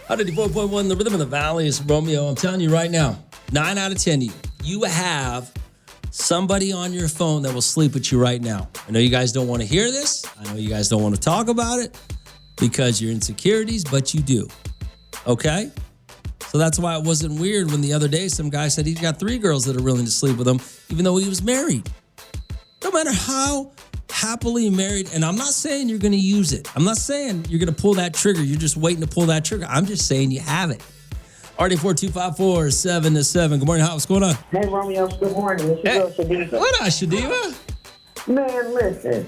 104.1, the rhythm of the valley is Romeo. I'm telling you right now, 9 out of 10 you have somebody on your phone that will sleep with you right now. I know you guys don't want to hear this. I know you guys don't want to talk about it because you're insecurities, but you do. Okay? So that's why it wasn't weird when the other day some guy said he's got 3 girls that are willing to sleep with him, even though he was married. No matter how happily married, and I'm not saying you're going to use it. I'm not saying you're going to pull that trigger. You're just waiting to pull that trigger. I'm just saying you have it. RD4254-7-7. Good morning, how? What's going on? Hey, Romeo. Good morning. It's your girl, Shadiva. What up, Shadiva? Man, listen.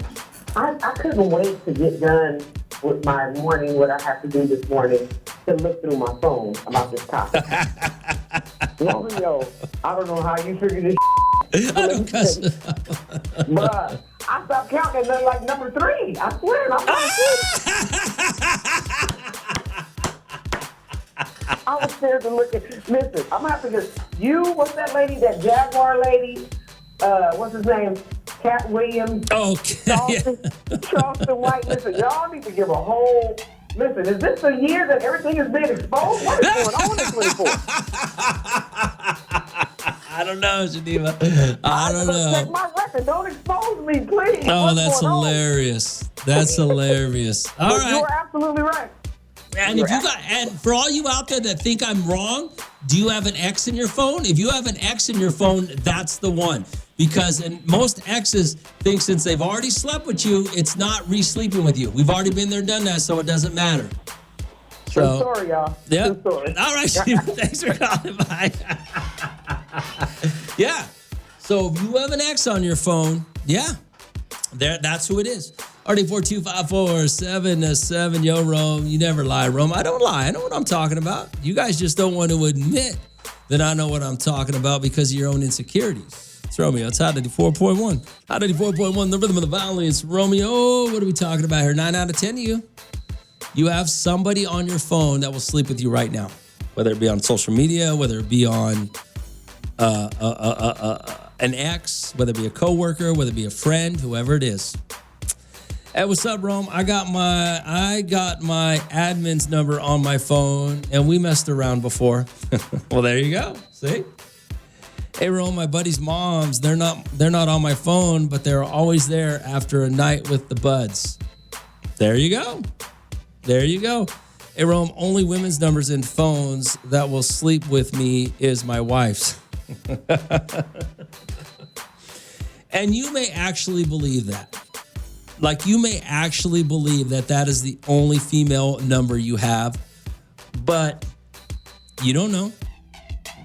I couldn't wait to get done with my morning, what I have to do this morning, to look through my phone about this topic. Romeo, I don't know how you figured this. Bruh, I stopped counting at like number 3. I swear, I'm not I was scared to look at. Listen, I'm gonna have to just. What's that lady? That Jaguar lady? What's his name? Cat Williams. Okay. Charleston White. Listen, y'all need to give a whole. Listen, is this the year that everything is being exposed? What is going on in 24? I don't know, Shadiva. I don't know. Check my record. Don't expose me, please. Oh, that's hilarious. That's hilarious. All right. You're absolutely right. And for all you out there that think I'm wrong, do you have an X in your phone? If you have an X in your phone, that's the one. Because most exes think since they've already slept with you, it's not re-sleeping with you. We've already been there, done that, so it doesn't matter. True story, y'all. Yeah. True story. All right, Steve, thanks for calling. Bye. Yeah. So if you have an X on your phone, that's who it is. RD4254-7-7. Yo, Rome. You never lie, Rome. I don't lie. I know what I'm talking about. You guys just don't want to admit that I know what I'm talking about because of your own insecurities. It's Romeo. It's Hot 94.1. Hot 94.1, the rhythm of the valley. It's Romeo. What are we talking about here? 9 out of 10 of you. You have somebody on your phone that will sleep with you right now, whether it be on social media, whether it be on an ex, whether it be a coworker, whether it be a friend, whoever it is. Hey, what's up, Rome? I got my admin's number on my phone, and we messed around before. Well, there you go. See? Hey, Rome, my buddy's moms, they're not on my phone, but they're always there after a night with the buds. There you go. There you go. Hey, Rome, only women's numbers in phones that will sleep with me is my wife's. And you may actually believe that. Like, you may actually believe that is the only female number you have, but you don't know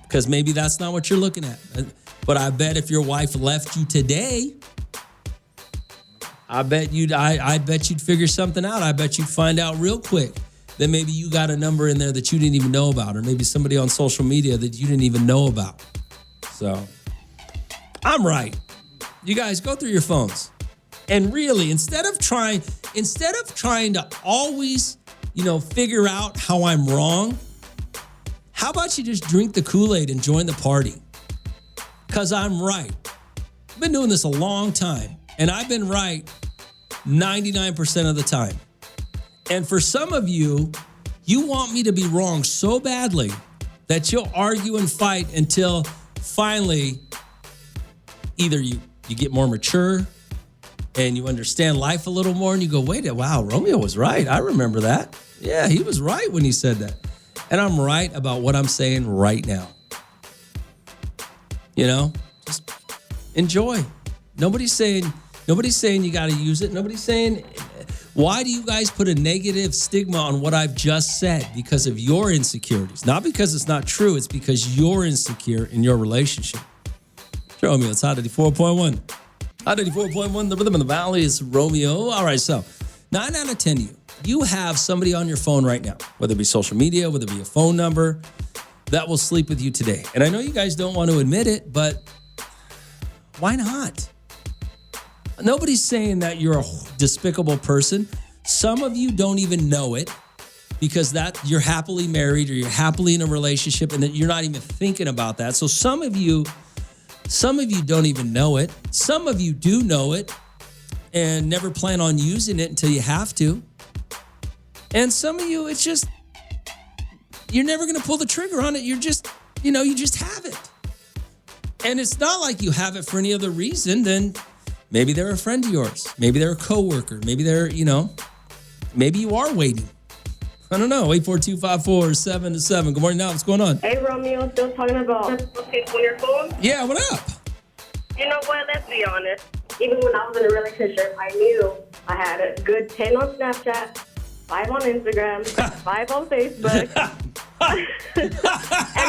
because maybe that's not what you're looking at. But I bet if your wife left you today, I bet you'd figure something out. I bet you'd find out real quick that maybe you got a number in there that you didn't even know about, or maybe somebody on social media that you didn't even know about. So I'm right. You guys go through your phones. And really, instead of trying to always, figure out how I'm wrong, how about you just drink the Kool-Aid and join the party? Because I'm right. I've been doing this a long time, and I've been right 99% of the time. And for some of you, you want me to be wrong so badly that you'll argue and fight until finally either you get more mature and you understand life a little more, and you go, wow, Romeo was right. I remember that. Yeah, he was right when he said that. And I'm right about what I'm saying right now. Just enjoy. Nobody's saying you got to use it. Nobody's saying, why do you guys put a negative stigma on what I've just said? Because of your insecurities. Not because it's not true. It's because you're insecure in your relationship. Romeo, it's Hot 84.1. Hot 84.1, the rhythm of the valley is Romeo. All right, so 9 out of 10 of you have somebody on your phone right now, whether it be social media, whether it be a phone number, that will sleep with you today. And I know you guys don't want to admit it, but why not? Nobody's saying that you're a despicable person. Some of you don't even know it because that you're happily married or you're happily in a relationship and that you're not even thinking about that. So some of you don't even know it. Some of you do know it and never plan on using it until you have to. And some of you, it's just, you're never going to pull the trigger on it. You're just, you just have it. And it's not like you have it for any other reason than maybe they're a friend of yours. Maybe they're a coworker. Maybe they're, maybe you are waiting. I don't know. 842-547-7. Good morning now. What's going on? Hey, Romeo, still talking about people on your phone? Yeah, what up? You know what? Let's be honest. Even when I was in a relationship, I knew I had a good 10 on Snapchat, 5 on Instagram, 5 on Facebook. And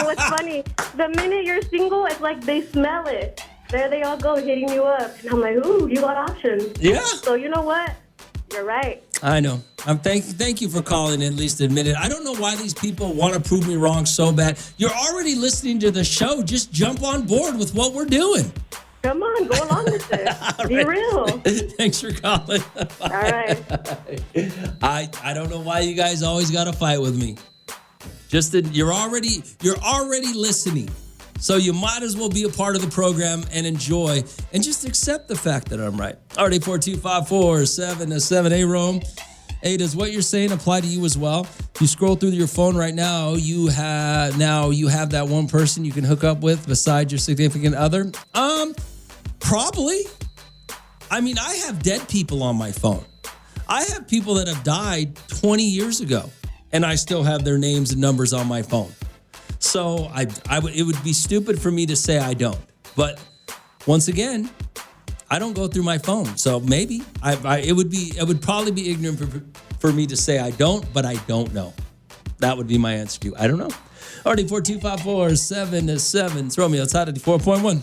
what's funny, the minute you're single, it's like they smell it. There they all go hitting you up. And I'm like, ooh, you got options. Yeah. So you know what? You're right. I know. Thank you for calling and at least admit it. I don't know why these people want to prove me wrong so bad. You're already listening to the show. Just jump on board with what we're doing. Come on, go along with it. Be real. Thanks for calling. All right. I don't know why you guys always got to fight with me. You're already listening. So you might as well be a part of the program and enjoy and just accept the fact that I'm right. All right, 842-547-7. Hey, Rome. Hey, does what you're saying apply to you as well? If you scroll through your phone right now, you have that one person you can hook up with besides your significant other? Probably. I mean, I have dead people on my phone. I have people that have died 20 years ago, and I still have their names and numbers on my phone. So it would be stupid for me to say I don't. But once again, I don't go through my phone. So maybe it would probably be ignorant for me to say I don't, but I don't know. That would be my answer to you. I don't know. Already 42547-7. It's Romeo. It's Hot 94.1.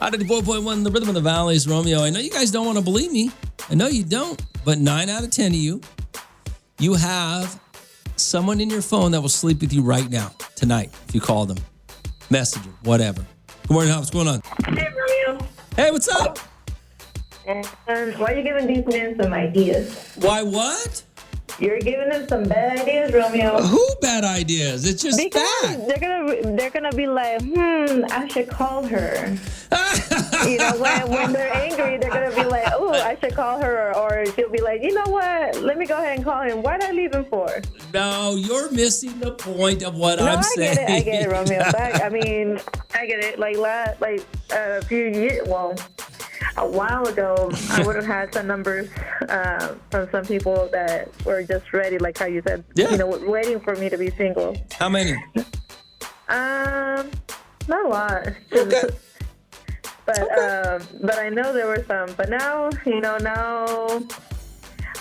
Hot 94.1, the rhythm of the valley is Romeo. I know you guys don't want to believe me. I know you don't. But 9 out of 10 of you have someone in your phone that will sleep with you right now, tonight, if you call them, messenger, whatever. Good morning, what's going on? Hey, Romeo. Hey, what's up? Why are you giving these men some ideas? Why what? You're giving them some bad ideas, Romeo. Who bad ideas? It's just because fact. they're gonna be like, I should call her. When they're angry, they're gonna be like, oh, I should call her, or she'll be like, you know what? Let me go ahead and call him. Why'd I leave him for? No, you're missing the point of what I'm saying. I get it, Romeo. I get it. Like a few years, a while ago, I would have had some numbers from some people that were just ready, like how you said, waiting for me to be single. How many? Not a lot. Okay. But I know there were some. But now, now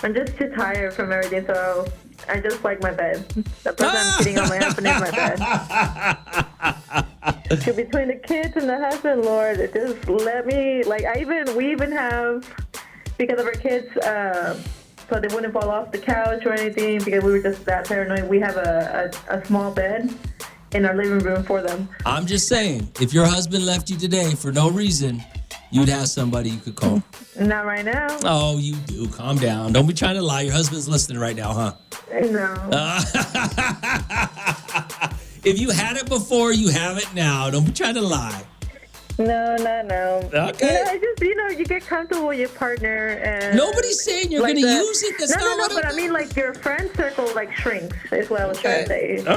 I'm just too tired from everything, so I just like my bed. The person I'm cheating on my husband is my bed. So between the kids and the husband, Lord, it just let me, we even have, because of our kids, so they wouldn't fall off the couch or anything, because we were just that paranoid, we have a small bed in our living room for them. I'm just saying, if your husband left you today for no reason, you'd have somebody you could call. Not right now. Oh, you do. Calm down. Don't be trying to lie. Your husband's listening right now, huh? No. If you had it before, you have it now. Don't be trying to lie. No. Okay. I just, you get comfortable with your partner. And nobody's saying you're going to use it. That's not what but I mean, your friend circle, shrinks, is what I was trying to say. All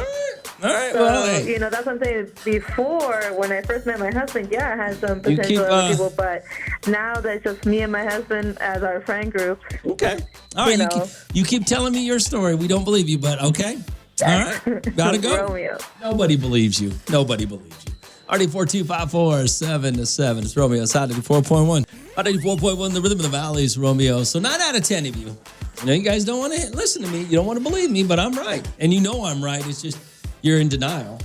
right. So, Well, hey. that's what I'm saying. Before, when I first met my husband, I had some potential other people, but now that's just me and my husband as our friend group. Okay. All right. You keep telling me your story. We don't believe you, but okay. All right. Gotta go. Romeo. Nobody believes you. Already 42547-7. It's Romeo. It's Hot 94.1. Hot 94.1, the rhythm of the valley is Romeo. So 9 out of 10 of you. You guys don't want to listen to me. You don't want to believe me, but I'm right. And you know I'm right. It's just you're in denial.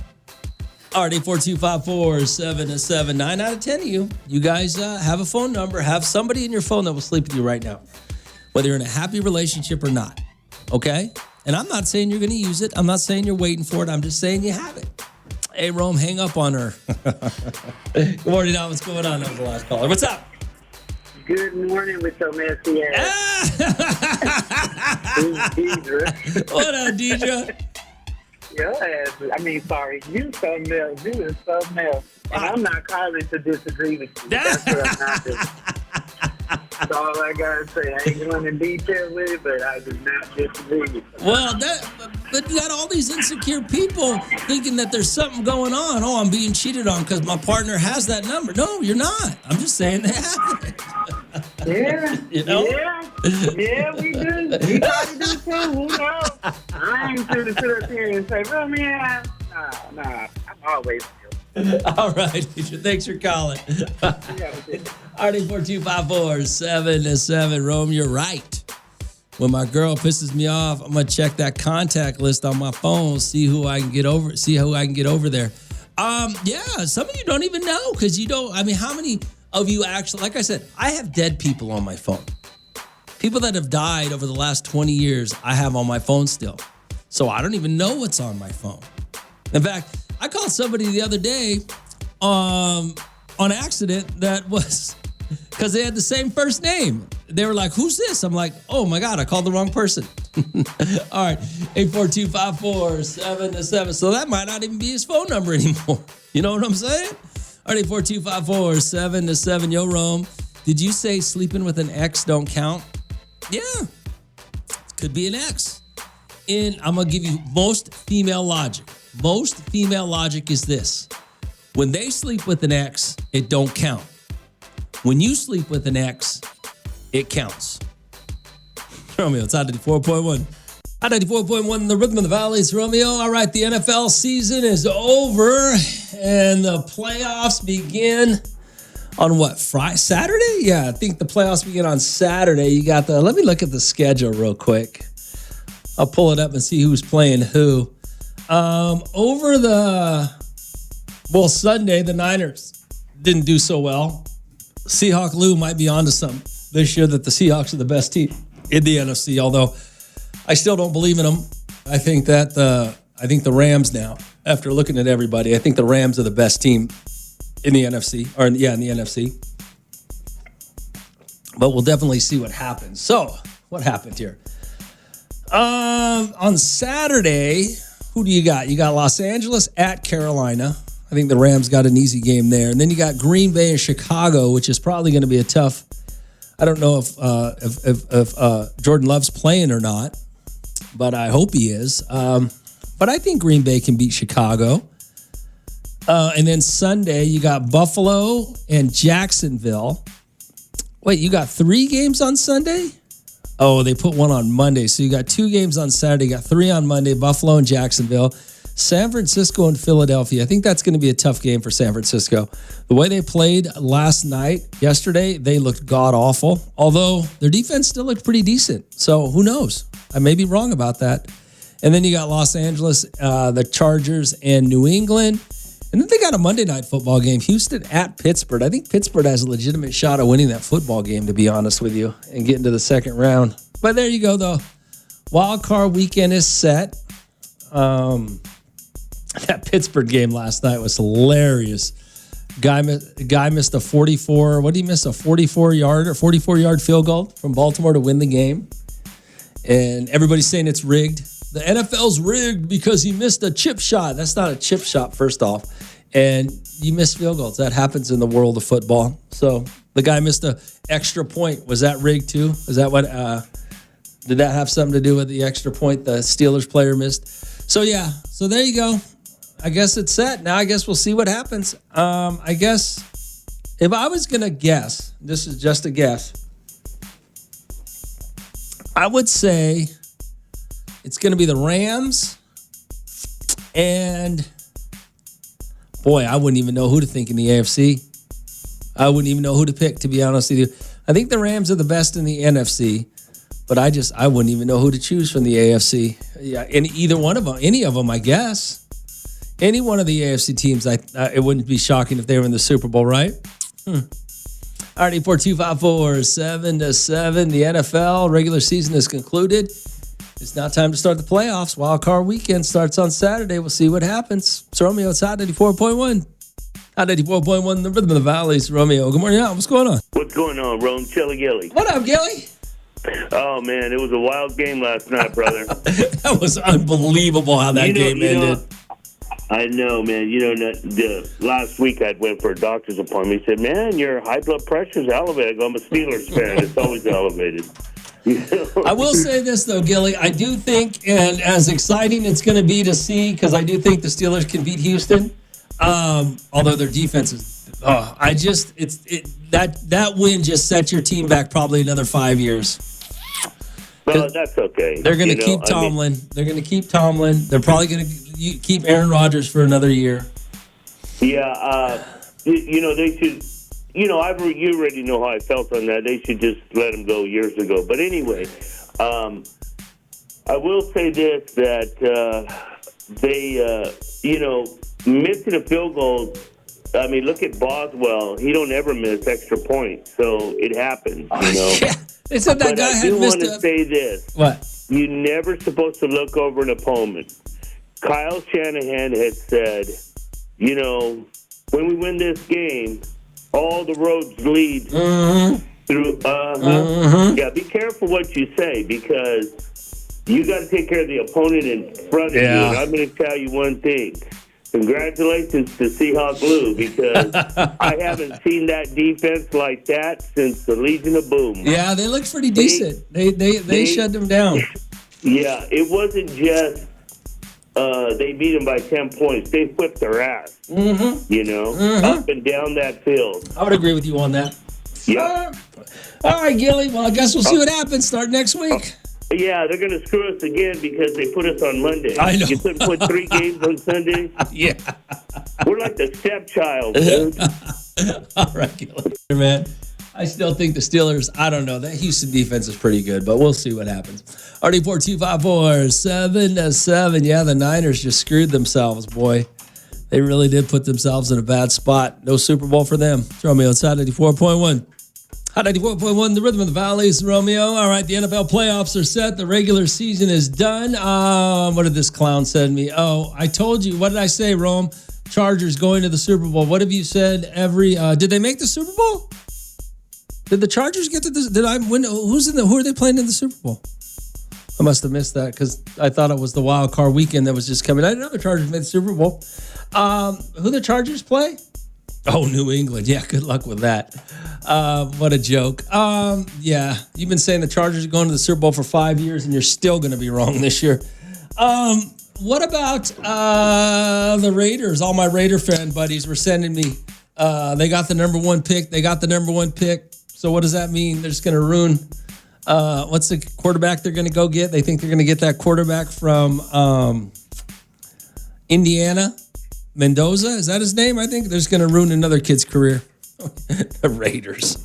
Already 42547-7. 9 out of 10 of you. You guys have a phone number. Have somebody in your phone that will sleep with you right now. Whether you're in a happy relationship or not. Okay? And I'm not saying you're going to use it. I'm not saying you're waiting for it. I'm just saying you have it. Hey, Rome, hang up on her. Good morning, now. What's going on? That was the last caller. What's up? Good morning with your messy ass. Deidre. What up, Deidre? Your ass, sorry, you something else. You is something else. And I'm not calling to disagree with you. That's what I'm not doing. That's all I gotta say. I ain't going into detail with it, but I do not disagree. Well, but you got all these insecure people thinking that there's something going on. Oh, I'm being cheated on because my partner has that number. No, you're not. I'm just saying they have it. Yeah, You know? yeah, we do. We probably do too. Who knows? I ain't going to sit up here and say, well, man, nah, I'm always still. All right. Thanks for calling. RD4254-7-7. Rome, you're right. When my girl pisses me off, I'm gonna check that contact list on my phone, see who I can get over there. Yeah, some of you don't even know because you don't. I mean, how many of you actually? Like I said, I have dead people on my phone. People that have died over the last 20 years, I have on my phone still. So I don't even know what's on my phone. In fact, I called somebody the other day on accident that was because they had the same first name. They were like, who's this? I'm like, oh my God, I called the wrong person. All right, 84254-7-7. So that might not even be his phone number anymore. You know what I'm saying? All right, 84254-7-7. Yo, Rome, did you say sleeping with an ex don't count? Yeah, could be an ex. And I'm going to give you most female logic. Most female logic is this. When they sleep with an ex, it don't count. When you sleep with an ex, it counts. Romeo, it's I-94.1. I-94.1, the rhythm of the valley. It's Romeo. All right, the NFL season is over, and the playoffs begin on what, Friday? Saturday? Yeah, I think the playoffs begin on Saturday. You got let me look at the schedule real quick. I'll pull it up and see who's playing who. Sunday, the Niners didn't do so well. Seahawk Lou might be onto something this year that the Seahawks are the best team in the NFC, although I still don't believe in them. I think the Rams now, after looking at everybody, I think the Rams are the best team in the NFC, in the NFC. But we'll definitely see what happens. So, what happened here? On Saturday, who do you got? You got Los Angeles at Carolina. I think the Rams got an easy game there. And then you got Green Bay and Chicago, which is probably going to be a tough. I don't know if Jordan Love's playing or not, but I hope he is. But I think Green Bay can beat Chicago. And then Sunday, you got Buffalo and Jacksonville. Wait, you got 3 games on Sunday? Oh, they put one on Monday. So you got 2 games on Saturday, you got 3 on Monday, Buffalo and Jacksonville. San Francisco and Philadelphia. I think that's going to be a tough game for San Francisco. The way they played yesterday, they looked god-awful. Although their defense still looked pretty decent. So who knows? I may be wrong about that. And then you got Los Angeles, the Chargers, and New England. And then they got a Monday night football game, Houston at Pittsburgh. I think Pittsburgh has a legitimate shot of winning that football game, to be honest with you, and getting to the second round. But there you go, though. Wild card weekend is set. That Pittsburgh game last night was hilarious. Guy missed a 44. What did he miss? A 44-yard field goal from Baltimore to win the game. And everybody's saying it's rigged. The NFL's rigged because he missed a chip shot. That's not a chip shot, first off. And you miss field goals. That happens in the world of football. So the guy missed an extra point. Was that rigged too? Is that what? Did that have something to do with the extra point the Steelers player missed? So yeah. So there you go. I guess it's set. Now I guess we'll see what happens. I guess if I was gonna guess, this is just a guess. I would say it's going to be the Rams, and boy, I wouldn't even know who to think in the AFC. I wouldn't even know who to pick, to be honest with you. I think the Rams are the best in the NFC, but I wouldn't even know who to choose from the AFC. Yeah, in either one of them, any of them, I guess. Any one of the AFC teams, it wouldn't be shocking if they were in the Super Bowl, right? All right, 84254-7-7. The NFL regular season is concluded. It's now time to start the playoffs. Wild card weekend starts on Saturday. We'll see what happens. It's Romeo. It's Hot 94.1. Hot 94.1, the rhythm of the valleys. Romeo, good morning. What's going on? What's going on, Rome? Chili Gilly. What up, Gilly? Oh, man, it was a wild game last night, brother. That was unbelievable how that game ended. I know, man. The last week I went for a doctor's appointment. He said, "Man, your high blood pressure's elevated." I go, "I'm a Steelers fan. It's always elevated." I will say this, though, Gilly. I do think, and as exciting it's going to be to see, because I do think the Steelers can beat Houston, although their defense is that win just sets your team back probably another 5 years. Well, that's okay. They're going to keep Tomlin. They're going to keep Tomlin. They're probably going to keep Aaron Rodgers for another year. Yeah, they should. You already know how I felt on that. They should just let him go years ago. But anyway, I will say this, that they, missing a field goal. I mean, look at Boswell. He don't ever miss extra points, so it happens. Yeah. They said that guy had missed. I do want to say this. What? You're never supposed to look over an opponent. Kyle Shanahan has said, when we win this game, all the roads lead through. Yeah, be careful what you say, because you got to take care of the opponent in front of you. And I'm going to tell you one thing. Congratulations to Seahawks Blue, because I haven't seen that defense like that since the Legion of Boom. Yeah, they looked pretty decent. They shut them down. Yeah, it wasn't just they beat them by 10 points. They whipped their ass, up and down that field. I would agree with you on that. Yeah. All right, Gilly. Well, I guess we'll see what happens. Start next week. Yeah, they're going to screw us again because they put us on Monday. I know. You couldn't put 3 games on Sunday? Yeah. We're like the stepchild, dude. All right, Gilly. Man, I still think the Steelers, I don't know. That Houston defense is pretty good, but we'll see what happens. RD4254-7-7. Yeah, the Niners just screwed themselves, boy. They really did put themselves in a bad spot. No Super Bowl for them. It's Romeo inside 94.1. Hot 94.1, the Rhythm of the Valleys, Romeo. All right, the NFL playoffs are set. The regular season is done. What did this clown send me? Oh, I told you. What did I say, Rome? Chargers going to the Super Bowl. What have you said? Did they make the Super Bowl? Did the Chargers get to this? Did I win? Who are they playing in the Super Bowl? I must have missed that because I thought it was the wild card weekend that was just coming. I didn't know the Chargers made the Super Bowl. Who the Chargers play? Oh, New England. Yeah, good luck with that. What a joke. Yeah, you've been saying the Chargers are going to the Super Bowl for 5 years, and you're still going to be wrong this year. What about the Raiders? All my Raider fan buddies were sending me. They got the number 1 pick. So what does that mean? They're just going to ruin. What's the quarterback they're going to go get? They think they're going to get that quarterback from Indiana. Mendoza, is that his name? I think they're just going to ruin another kid's career. The Raiders.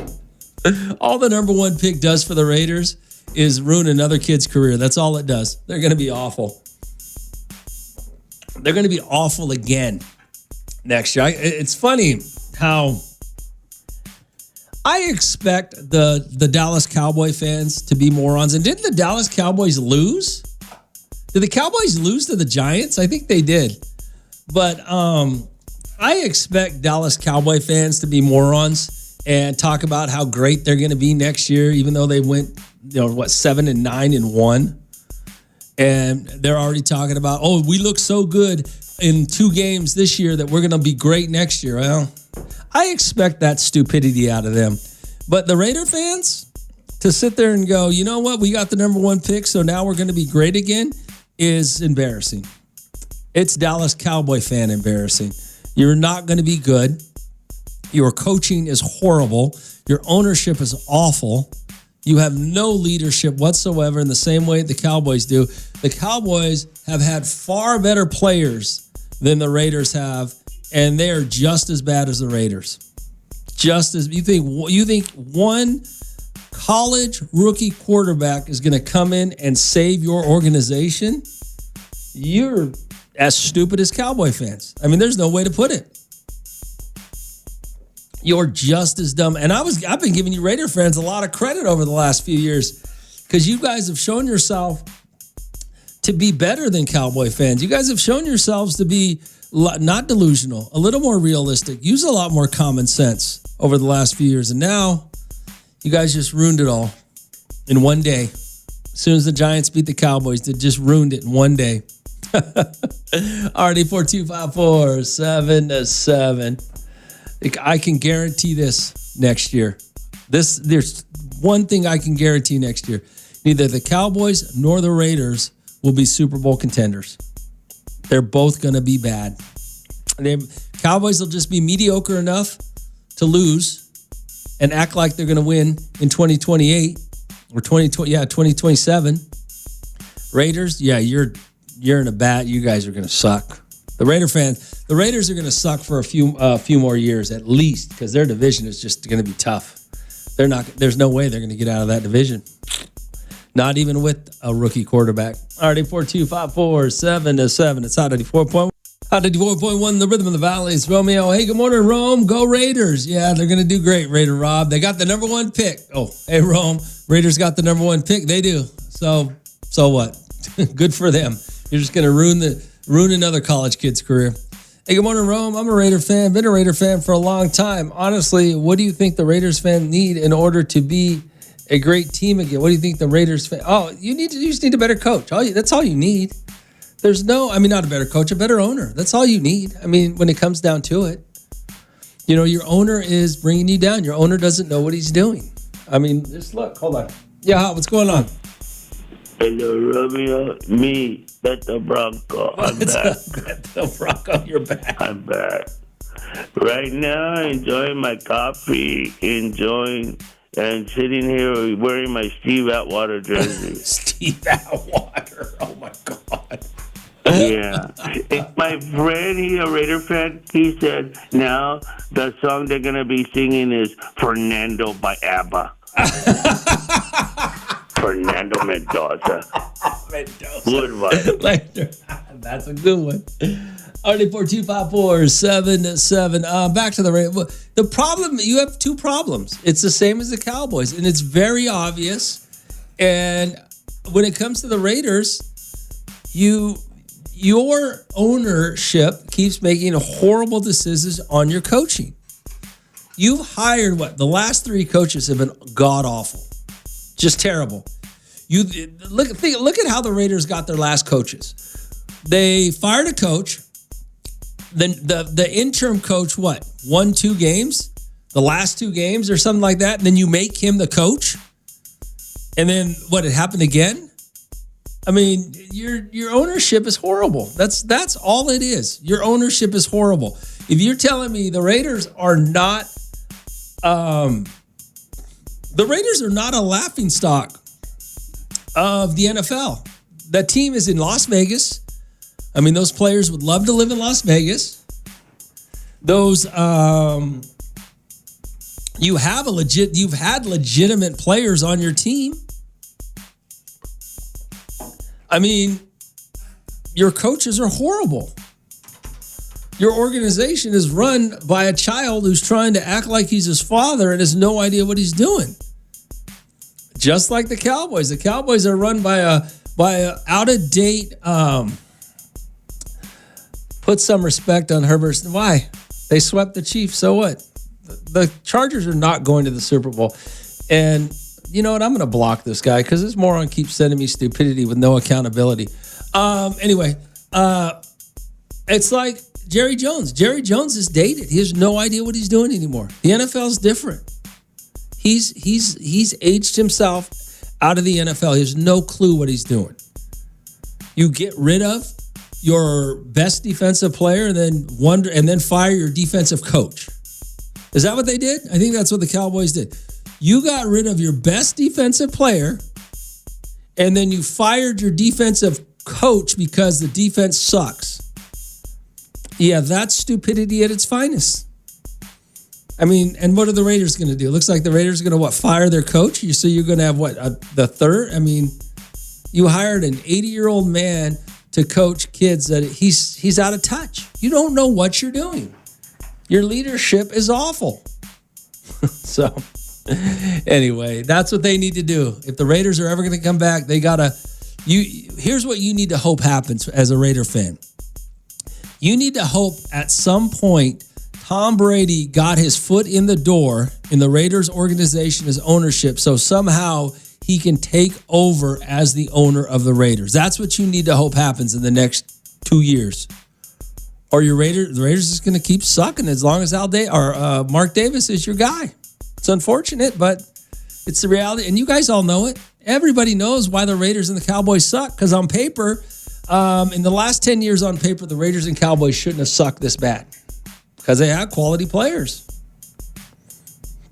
All the number 1 pick does for the Raiders is ruin another kid's career. That's all it does. They're going to be awful. They're going to be awful again next year. It's funny how I expect the Dallas Cowboy fans to be morons. And didn't the Dallas Cowboys lose? Did the Cowboys lose to the Giants? I think they did. But I expect Dallas Cowboy fans to be morons and talk about how great they're going to be next year, even though they went, 7-9-1. And they're already talking about, we look so good in 2 games this year that we're going to be great next year. Well, I expect that stupidity out of them. But the Raider fans, to sit there and go, you know what, we got the number 1 pick, so now we're going to be great again, is embarrassing. It's Dallas Cowboy fan embarrassing. You're not going to be good. Your coaching is horrible. Your ownership is awful. You have no leadership whatsoever in the same way the Cowboys do. The Cowboys have had far better players than the Raiders have, and they are just as bad as the Raiders. Just as you think one college rookie quarterback is going to come in and save your organization? You're as stupid as Cowboy fans. I mean, there's no way to put it. You're just as dumb. And I've been giving you Raider fans a lot of credit over the last few years because you guys have shown yourself to be better than Cowboy fans. You guys have shown yourselves to be not delusional, a little more realistic, use a lot more common sense over the last few years. And now you guys just ruined it all in one day. As soon as the Giants beat the Cowboys, they just ruined it in one day. RD4254-7-7. I can guarantee this next year. There's one thing I can guarantee next year. Neither the Cowboys nor the Raiders will be Super Bowl contenders. They're both going to be bad. Cowboys will just be mediocre enough to lose and act like they're going to win in 2028 or 2027. Raiders, you're in a bad. You guys are going to suck. The Raiders are going to suck for a few more years at least, because their division is just going to be tough. There's no way they're going to get out of that division. Not even with a rookie quarterback. All right, 842-547-7. It's Hot 94.1. Hot 94.1, the rhythm of the valley. It's Romeo. Hey, good morning, Rome. Go Raiders. Yeah, they're going to do great, Raider Rob. They got the number one pick. Oh, hey, Rome. Raiders got the number one pick. They do. So what? Good for them. You're just going to ruin another college kid's career. Hey, good morning, Rome. I'm a Raider fan. Been a Raider fan for a long time. Honestly, what do you think the Raiders fan need in order to be a great team again? What do you think the Raiders fan? Oh, you just need a better coach. That's all you need. There's not a better coach, a better owner. That's all you need. I mean, when it comes down to it, your owner is bringing you down. Your owner doesn't know what he's doing. I mean, just look. Hold on. Yeah, what's going on? Hello, Romeo. Me, Beto Bronco. I'm back. Beto Bronco, you're back. I'm back. Right now, enjoying my coffee, and sitting here wearing my Steve Atwater jersey. Steve Atwater. Oh, my God. Yeah. My friend, he a Raider fan, he said, now the song they're going to be singing is Fernando by ABBA. Fernando Mendoza. Good one. That's a good one. RD4254-7-7. Back to the Raiders. The problem, you have two problems. It's the same as the Cowboys, and it's very obvious. And when it comes to the Raiders, your ownership keeps making horrible decisions on your coaching. You've hired the last three coaches have been god awful. Just terrible. You look at how the Raiders got their last coaches. They fired a coach. Then the interim coach, won 2 games? The last 2 games or something like that? And then you make him the coach? And then it happened again? I mean, your ownership is horrible. That's all it is. Your ownership is horrible. If you're telling me the Raiders are not a laughingstock of the NFL. That team is in Las Vegas. I mean, those players would love to live in Las Vegas. You've had legitimate players on your team. I mean, your coaches are horrible. Your organization is run by a child who's trying to act like he's his father and has no idea what he's doing. Just like the Cowboys. The Cowboys are run by a out-of-date, put some respect on Herbert. Why? They swept the Chiefs, so what? The Chargers are not going to the Super Bowl. And you know what? I'm going to block this guy because this moron keeps sending me stupidity with no accountability. Anyway, it's like Jerry Jones. Jerry Jones is dated. He has no idea what he's doing anymore. The NFL is different. He's aged himself out of the NFL. He has no clue what he's doing. You get rid of your best defensive player and then fire your defensive coach. Is that what they did? I think that's what the Cowboys did. You got rid of your best defensive player and then you fired your defensive coach because the defense sucks. Yeah, that's stupidity at its finest. I mean, and what are the Raiders going to do? It looks like the Raiders are going to, fire their coach? So you're going to have, the third? I mean, you hired an 80-year-old man to coach kids that he's out of touch. You don't know what you're doing. Your leadership is awful. So, anyway, that's what they need to do. If the Raiders are ever going to come back, they got to... Here's what you need to hope happens as a Raider fan. You need to hope at some point Tom Brady got his foot in the door in the Raiders organization as ownership, so somehow he can take over as the owner of the Raiders. That's what you need to hope happens in the next 2 years. Or the Raiders is going to keep sucking as long as Mark Davis is your guy. It's unfortunate, but it's the reality. And you guys all know it. Everybody knows why the Raiders and the Cowboys suck. Because on paper, in the last 10 years on paper, the Raiders and Cowboys shouldn't have sucked this bad. Because they had quality players.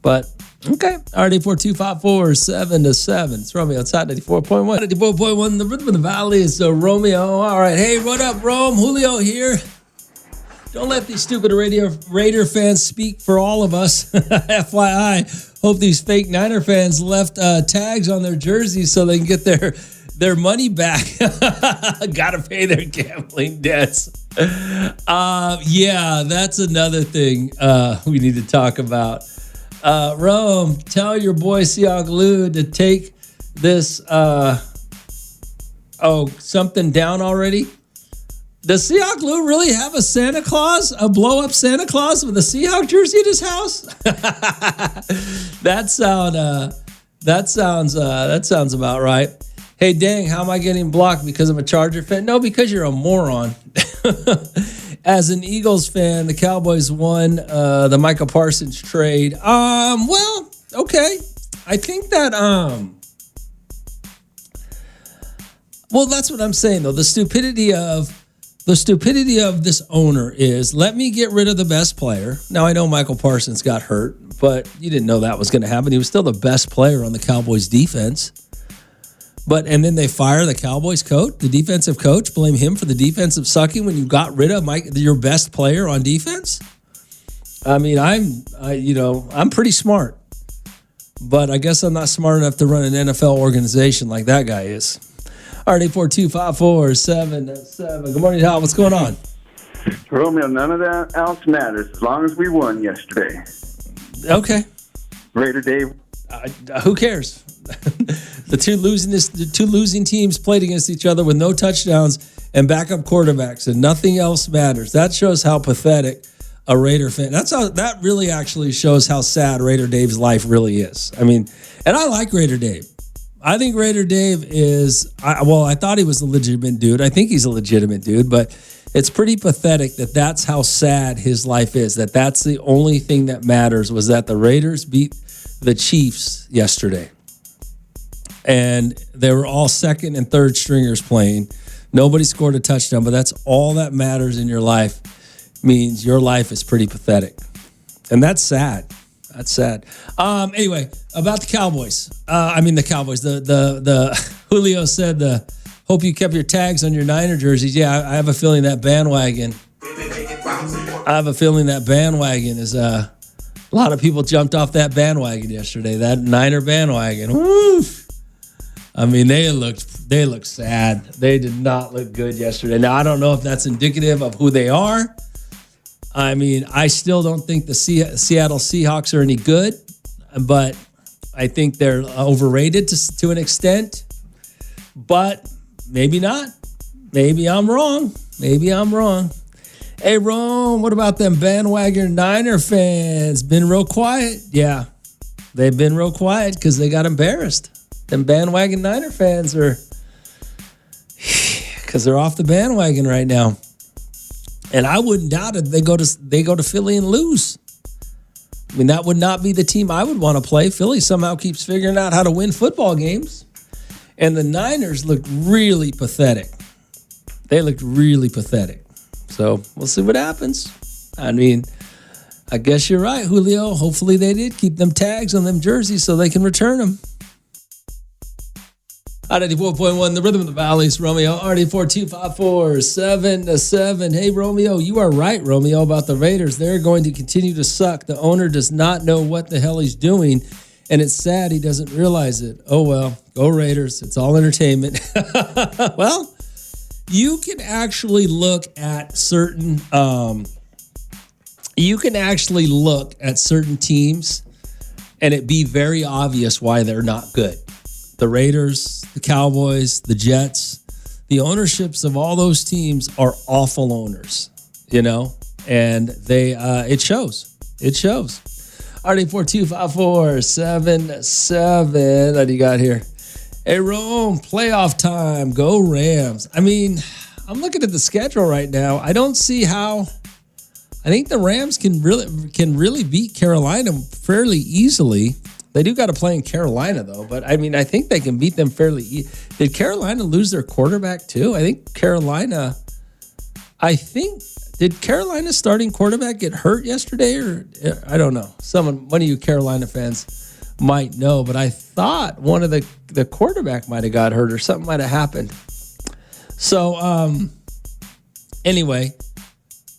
But, okay. Alright, 842-547-7. It's Romeo outside 94.1. 94.1, the rhythm of the valley is Romeo. All right. Hey, what up, Rome? Julio here. Don't let these stupid Raider fans speak for all of us. FYI, hope these fake Niner fans left tags on their jerseys so they can get their money back. Gotta pay their gambling debts. Yeah, that's another thing we need to talk about. Rome, tell your boy Sioglu to take this something down already. Does Sioglu really have a Santa Claus, a blow-up Santa Claus with a Seahawk jersey in his house? That sounds about right. Hey, dang, how am I getting blocked because I'm a Charger fan? No, because you're a moron. As an Eagles fan, the Cowboys won the Micah Parsons trade. Well, okay. I think that well, that's what I'm saying though. The stupidity of this owner is, let me get rid of the best player. Now, I know Michael Parsons got hurt, but you didn't know that was going to happen. He was still the best player on the Cowboys defense. And then they fire the Cowboys coach, the defensive coach, blame him for the defensive sucking when you got rid of your best player on defense. I mean, I'm pretty smart, but I guess I'm not smart enough to run an NFL organization like that guy is. All right, 842-547-7. Good morning, Hal. What's going on? Romeo, none of that else matters as long as we won yesterday. Okay. Raider Dave. Who cares? The two losing teams played against each other with no touchdowns and backup quarterbacks, and nothing else matters. That shows how pathetic a Raider fan. That really actually shows how sad Raider Dave's life really is. I mean, and I like Raider Dave. I think Raider Dave is, I thought he was a legitimate dude. I think he's a legitimate dude, but it's pretty pathetic that that's how sad his life is, that's the only thing that matters, was that the Raiders beat the Chiefs yesterday. And they were all second and third stringers playing. Nobody scored a touchdown, but that's all that matters in your life. Means your life is pretty pathetic. And that's sad. That's sad. Anyway, about the Cowboys. The Cowboys. The Julio said, hope you kept your tags on your Niner jerseys. Yeah, I have a feeling that bandwagon. Is a lot of people jumped off that bandwagon yesterday. That Niner bandwagon. Woo! I mean, they looked sad. They did not look good yesterday. Now, I don't know if that's indicative of who they are. I mean, I still don't think the Seattle Seahawks are any good, but I think they're overrated to an extent. But maybe not. Maybe I'm wrong. Hey, Rome, what about them bandwagon Niner fans? Been real quiet. Yeah, they've been real quiet because they got embarrassed. Them bandwagon Niner fans are, because they're off the bandwagon right now. And I wouldn't doubt it. They go to Philly and lose. I mean, that would not be the team I would want to play. Philly somehow keeps figuring out how to win football games. And the Niners looked really pathetic. They looked really pathetic. So we'll see what happens. I mean, I guess you're right, Julio. Hopefully they did keep them tags on them jerseys so they can return them. 94.1, the rhythm of the valleys, Romeo, RD42547-7. Hey, Romeo, you are right, Romeo, about the Raiders. They're going to continue to suck. The owner does not know what the hell he's doing, and it's sad he doesn't realize it. Oh, well, go Raiders. It's all entertainment. Well, you can actually look at certain teams and it be very obvious why they're not good. The Raiders, the Cowboys, the Jets, the ownerships of all those teams are awful owners, and it shows. RD42547-7. What do you got here? Hey, Rome, playoff time. Go Rams. I mean, I'm looking at the schedule right now. I don't see how. I think the Rams can really beat Carolina fairly easily. They do got to play in Carolina, though. But, I mean, I think they can beat them fairly easily. Did Carolina lose their quarterback, too? I think Carolina – did Carolina's starting quarterback get hurt yesterday? Or I don't know. One of you Carolina fans might know, but I thought one of the quarterback might have got hurt or something might have happened. So anyway,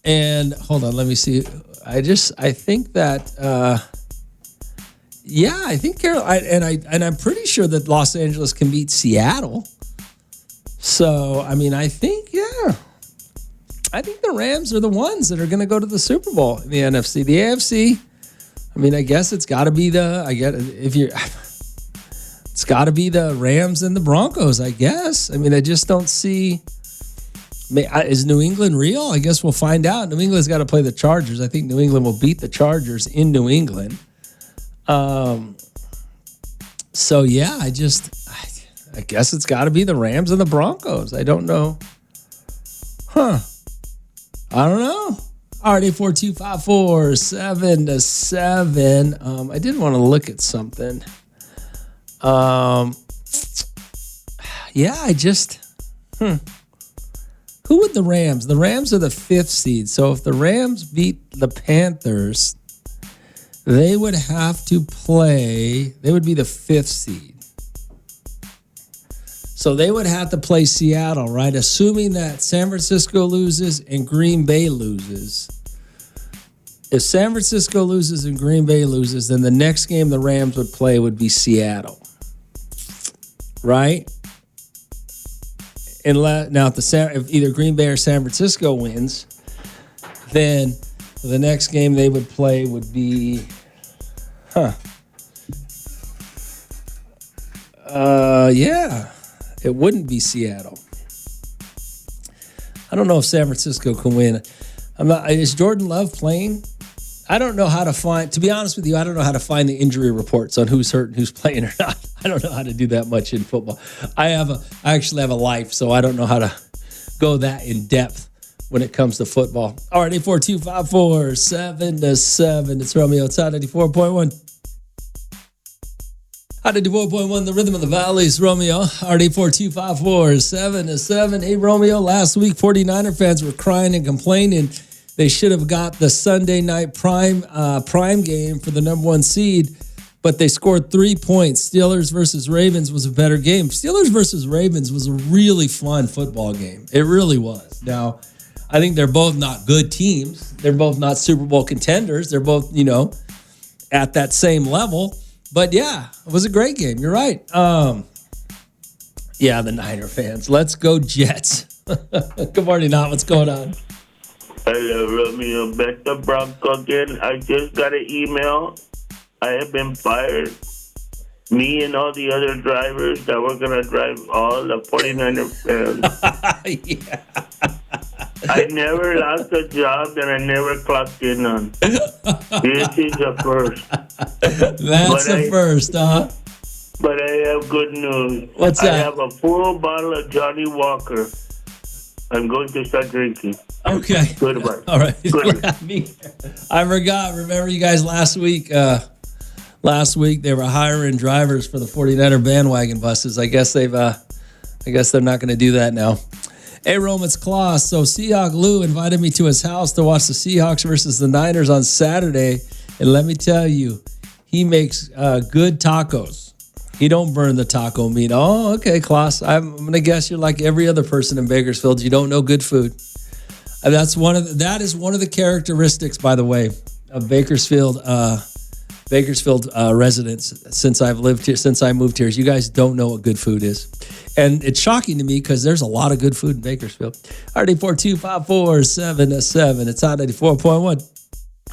and hold on, let me see. I think that I think Carolina, and I'm pretty sure that Los Angeles can beat Seattle. So I mean, I think the Rams are the ones that are going to go to the Super Bowl in the NFC. The AFC, I mean, I guess it's got to be it's got to be the Rams and the Broncos, I guess. I mean, I just don't see. Is New England real? I guess we'll find out. New England's got to play the Chargers. I think New England will beat the Chargers in New England. So yeah, I guess it's got to be the Rams and the Broncos. I don't know. I don't know. Alright, 842-547-7. I did want to look at something. Who would the Rams? The Rams are the 5th seed. So if the Rams beat the Panthers, they would have to play. They would be the 5th seed. So they would have to play Seattle, right? Assuming that San Francisco loses and Green Bay loses. If San Francisco loses and Green Bay loses, then the next game the Rams would play would be Seattle. Right? Now, if either Green Bay or San Francisco wins, then the next game they would play would be, it wouldn't be Seattle. I don't know if San Francisco can win. Is Jordan Love playing? I don't know how to find, to be honest with you, I don't know how to find the injury reports on who's hurt and who's playing or not. I don't know how to do that much in football. I actually have a life, so I don't know how to go that in depth when it comes to football. All right, 842-547-7. It's Romeo. It's Hot 94.1. Hot 94.1, the rhythm of the valleys, Romeo. All right, 842-547-7. Hey, Romeo, last week 49er fans were crying and complaining they should have got the Sunday night prime game for the number 1 seed, but they scored 3 points. Steelers versus Ravens was a better game. Steelers versus Ravens was a really fun football game. It really was. Now, I think they're both not good teams. They're both not Super Bowl contenders. They're both, at that same level. But yeah, it was a great game. You're right. The Niner fans. Let's go Jets. Good morning, Nat. What's going on? Hello, Romeo. Bet the Bronco again. I just got an email. I have been fired. Me and all the other drivers that were going to drive all the 49er fans. Yeah. I never lost a job and I never clocked in on. This is the first. That's the first, huh? But I have good news. What's that? I have a full bottle of Johnny Walker. I'm going to start drinking. Okay. Goodbye. All right. Good. I forgot. Remember you guys last week? Last week they were hiring drivers for the 49er bandwagon buses. I guess they're not going to do that now. Hey, Rome, it's Klaus. So Seahawk Lou invited me to his house to watch the Seahawks versus the Niners on Saturday. And let me tell you, he makes good tacos. He don't burn the taco meat. Oh, okay, Klaus. I'm going to guess you're like every other person in Bakersfield. You don't know good food. And that is one of the characteristics, by the way, of Bakersfield residents since I've lived here, since I moved here. Is you guys don't know what good food is. And it's shocking to me because there's a lot of good food in Bakersfield. RD42547. It's Hot 94.1.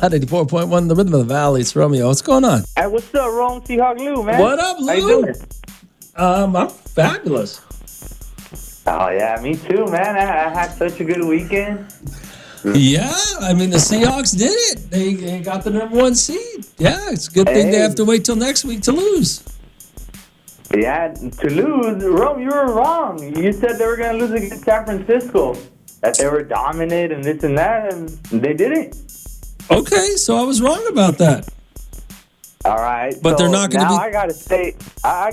Hot 94.1, the rhythm of the valley. It's Romeo. What's going on? Hey, what's up, Rome Seahawk Lou, man? What up, Lou? How you doing? I'm fabulous. Oh, yeah, me too, man. I had such a good weekend. Yeah, I mean, the Seahawks did it. They got the number 1 seed. Yeah, it's a good thing they have to wait till next week to lose. Yeah, to lose, Rome, you were wrong. You said they were going to lose against San Francisco, that they were dominant and this and that, and they didn't. Okay, so I was wrong about that. All right, But they're not gonna now be- I gotta say, I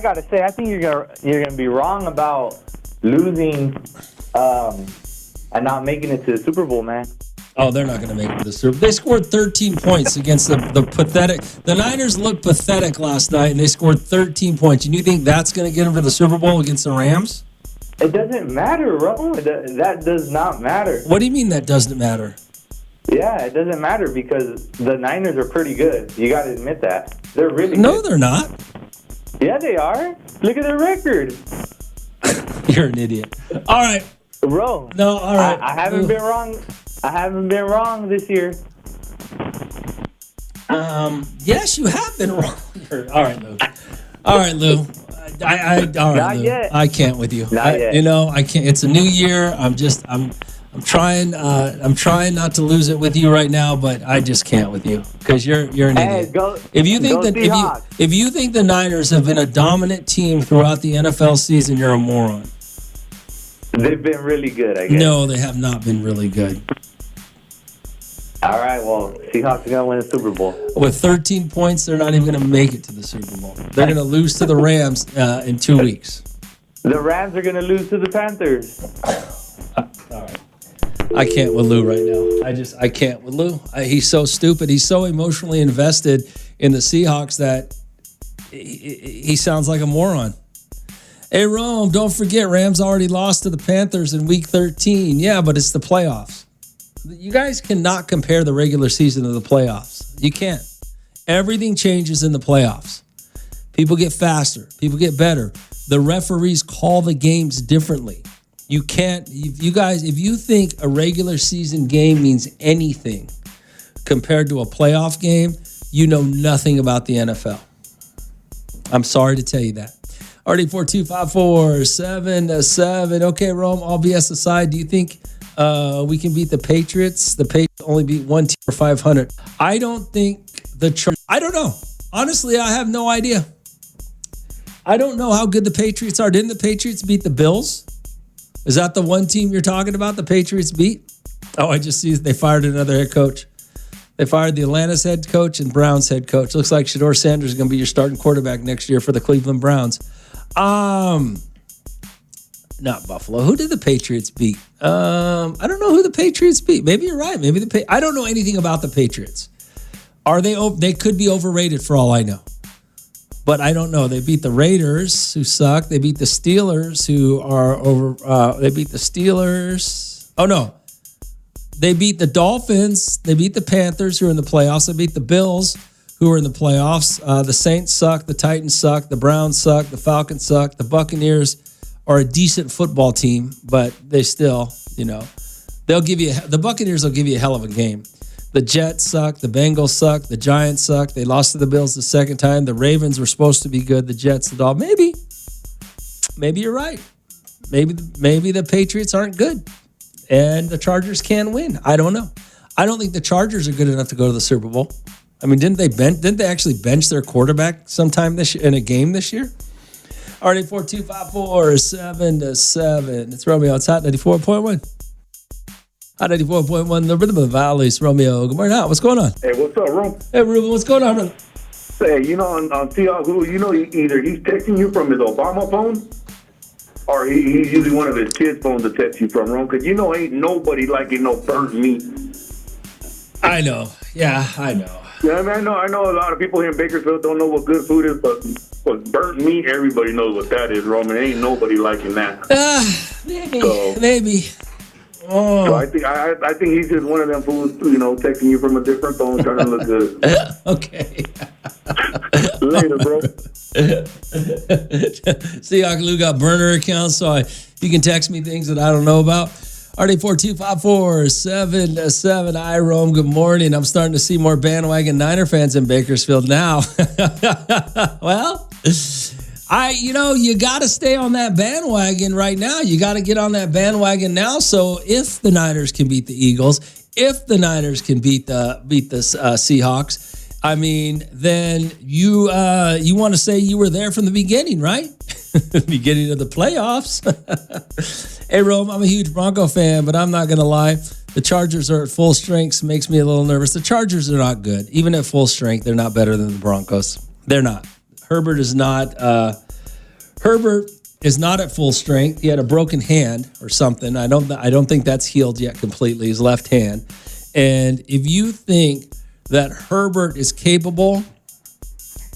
think you're gonna be wrong about losing, and not making it to the Super Bowl, man. Oh, they're not going to make it to the Super Bowl. They scored 13 points against the pathetic. The Niners looked pathetic last night, and they scored 13 points. And you think that's going to get them to the Super Bowl against the Rams? It doesn't matter, Rome. That does not matter. What do you mean that doesn't matter? Yeah, it doesn't matter because the Niners are pretty good. You got to admit that. They're really No, good. they're not. Yeah, they are. Look at their record. You're an idiot. All right. Rome. No, all right. I haven't been wrong. I haven't been wrong this year. Yes, you have been wrong. All right, Lou. All right, Lou. All right, Not Lou. yet. I can't with you. Not yet. You know, I can't. It's a new year. I'm trying. I'm trying not to lose it with you right now, but I just can't with you because you're an idiot. Go. If you think go that Seahawks. if you think the Niners have been a dominant team throughout the NFL season, you're a moron. They've been really good, I guess. No, they have not been really good. All right, well, Seahawks are going to win the Super Bowl. With 13 points, they're not even going to make it to the Super Bowl. They're going to lose to the Rams in 2 weeks. The Rams are going to lose to the Panthers. All right. I can't with Lou right now. I can't with Lou. He's so stupid. He's so emotionally invested in the Seahawks that he sounds like a moron. Hey, Rome, don't forget, Rams already lost to the Panthers in Week 13. Yeah, but it's the playoffs. You guys cannot compare the regular season to the playoffs. You can't. Everything changes in the playoffs. People get faster. People get better. The referees call the games differently. You can't, you guys, if you think a regular season game means anything compared to a playoff game, you know nothing about the NFL. I'm sorry to tell you that. RD4254-7-7. Okay, Rome, all BS aside, do you think we can beat the Patriots? The Patriots only beat one team for 500. I don't think I don't know. Honestly, I have no idea. I don't know how good the Patriots are. Didn't the Patriots beat the Bills? Is that the one team you're talking about the Patriots beat? Oh, I just see they fired another head coach. They fired the Atlanta's head coach and Browns head coach. Looks like Shedeur Sanders is going to be your starting quarterback next year for the Cleveland Browns. Not Buffalo. Who did the Patriots beat? I don't know who the Patriots beat. Maybe you're right. Maybe I don't know anything about the Patriots. Are they? They could be overrated for all I know. But I don't know. They beat the Raiders, who suck. They beat the Steelers, who are over. They beat the Steelers. Oh no, they beat the Dolphins. They beat the Panthers, who are in the playoffs. They beat the Bills, who are in the playoffs. The Saints suck. The Titans suck. The Browns suck. The Falcons suck. The Buccaneers are a decent football team, but they still, they'll give you. The Buccaneers will give you a hell of a game. The Jets suck. The Bengals suck. The Giants suck. They lost to the Bills the second time. The Ravens were supposed to be good. The Jets, the Dolphins. Maybe you're right. Maybe the Patriots aren't good, and the Chargers can win. I don't know. I don't think the Chargers are good enough to go to the Super Bowl. I mean, didn't they actually bench their quarterback sometime this year in a game this year? RD4254-7-7. It's Romeo. It's Hot 94.1. Hot 94.1, the rhythm of the valley. It's Romeo. Good morning. What's going on? Hey, what's up, Ron? Hey, Ruben. What's going on, brother? Hey, on Seahawks, either he's texting you from his Obama phone or he's using one of his kids' phones to text you from, Ron. Because ain't nobody liking no burnt meat. I know. Yeah, I know. Yeah, I mean, I know a lot of people here in Bakersfield don't know what good food is, but burnt meat, everybody knows what that is, Roman. Ain't nobody liking that. Maybe. Oh. So I think he's just one of them fools, texting you from a different phone, trying to look good. Okay. Later, bro. Seahawk Lou got burner accounts, so you can text me things that I don't know about. RD4254-7-7. I Rome. Good morning. I'm starting to see more bandwagon Niner fans in Bakersfield now. Well, you got to stay on that bandwagon right now. You got to get on that bandwagon now. So if the Niners can beat the Eagles, if the Niners can beat the Seahawks, I mean, then you want to say you were there from the beginning, right? Beginning of the playoffs. Hey, Rome, I'm a huge Bronco fan, but I'm not going to lie. The Chargers are at full strength, so makes me a little nervous. The Chargers are not good. Even at full strength, they're not better than the Broncos. They're not. Herbert is not at full strength. He had a broken hand or something. I don't think that's healed yet completely, his left hand. And if you think that Herbert is capable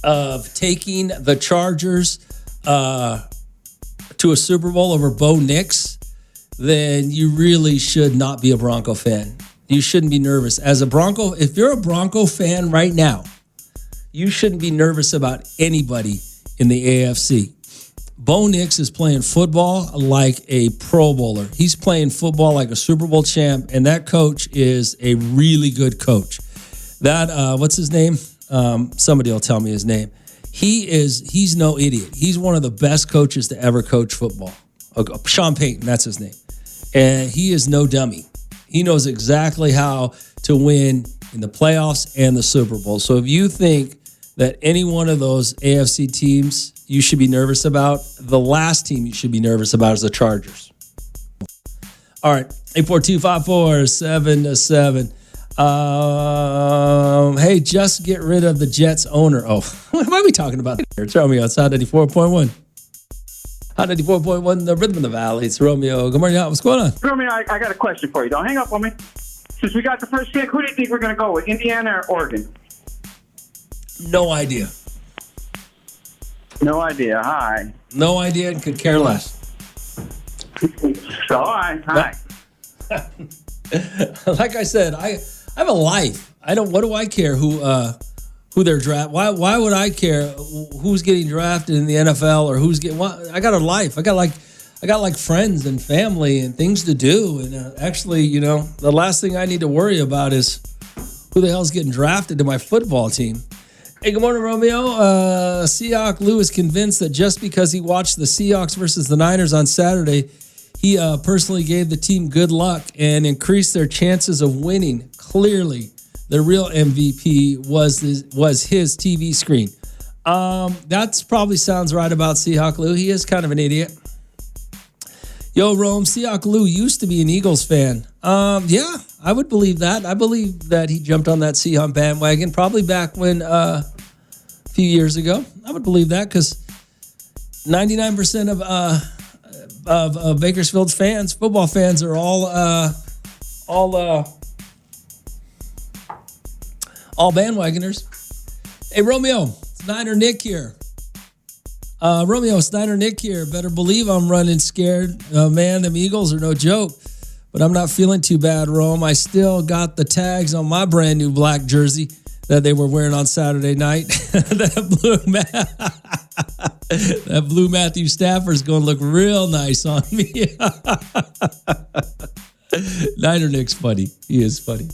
of taking the Chargers to a Super Bowl over Bo Nix, then you really should not be a Bronco fan. You shouldn't be nervous. If you're a Bronco fan right now, you shouldn't be nervous about anybody in the AFC. Bo Nix is playing football like a Pro Bowler. He's playing football like a Super Bowl champ, and that coach is a really good coach. That, what's his name? Somebody will tell me his name. He's no idiot. He's one of the best coaches to ever coach football. Sean Payton, that's his name. And he is no dummy. He knows exactly how to win in the playoffs and the Super Bowl. So if you think that any one of those AFC teams you should be nervous about, the last team you should be nervous about is the Chargers. All right, 842-547-7. Hey, just get rid of the Jets owner. Oh, what are we talking about here? It's Romeo. It's Hot 94.1. Hot 94.1, the rhythm of the valley. It's Romeo. Good morning. What's going on? Romeo, I got a question for you. Don't hang up on me. Since we got the first pick, who do you think we're going to go with, Indiana or Oregon? No idea. No idea. Hi. No idea and could care less. So, hi. Like I said, I have a life. What do I care who they're draft? Why would I care who's getting drafted in the NFL or who's getting? I got a life. I got like friends and family and things to do. And actually, the last thing I need to worry about is who the hell's getting drafted to my football team. Hey, good morning, Romeo. Seahawk Lou is convinced that just because he watched the Seahawks versus the Niners on Saturday, he personally gave the team good luck and increased their chances of winning. Clearly, the real MVP was his TV screen. That probably sounds right about Seahawk Lou. He is kind of an idiot. Yo, Rome, Seahawk Lou used to be an Eagles fan. Yeah, I would believe that. I believe that he jumped on that Seahawk bandwagon probably back when a few years ago. I would believe that because 99% of Bakersfield's fans, football fans, are all bandwagoners. Hey, Romeo, it's Niner Nick here. Romeo, it's Niner Nick here. Better believe I'm running scared. Man, them Eagles are no joke. But I'm not feeling too bad, Rome. I still got the tags on my brand new black jersey that they were wearing on Saturday night. That blue Matthew Stafford's going to look real nice on me. Niner Nick's funny. He is funny.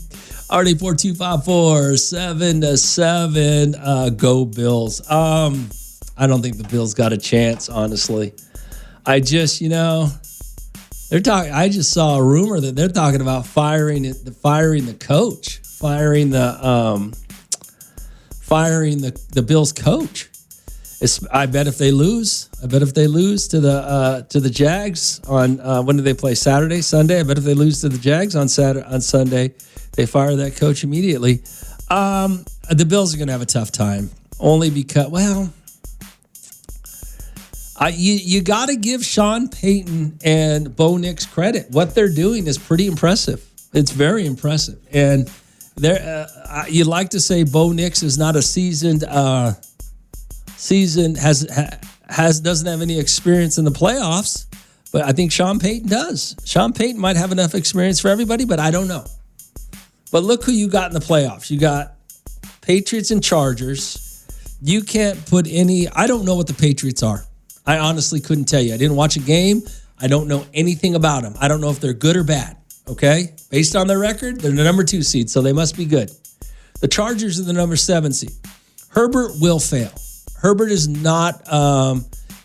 Already 42547-7. Go Bills. I don't think the Bills got a chance, honestly. I just, they're talking. I just saw a rumor that they're talking about firing the coach, firing the Bills coach. I bet if they lose to the Jags on when do they play? Sunday. I bet if they lose to the Jags on Sunday, they fire that coach immediately. The Bills are going to have a tough time, only because you got to give Sean Payton and Bo Nix credit. What they're doing is pretty impressive. It's very impressive, and you'd like to say Bo Nix is not a seasoned doesn't have any experience in the playoffs, but I think Sean Payton does. Sean Payton might have enough experience for everybody, but I don't know. But look who you got in the playoffs. You got Patriots and Chargers. You can't put I don't know what the Patriots are. I honestly couldn't tell you. I didn't watch a game. I don't know anything about them. I don't know if they're good or bad, okay? Based on their record, they're the number 2 seed, so they must be good. The Chargers are the number 7 seed. Herbert will fail. Herbert is not,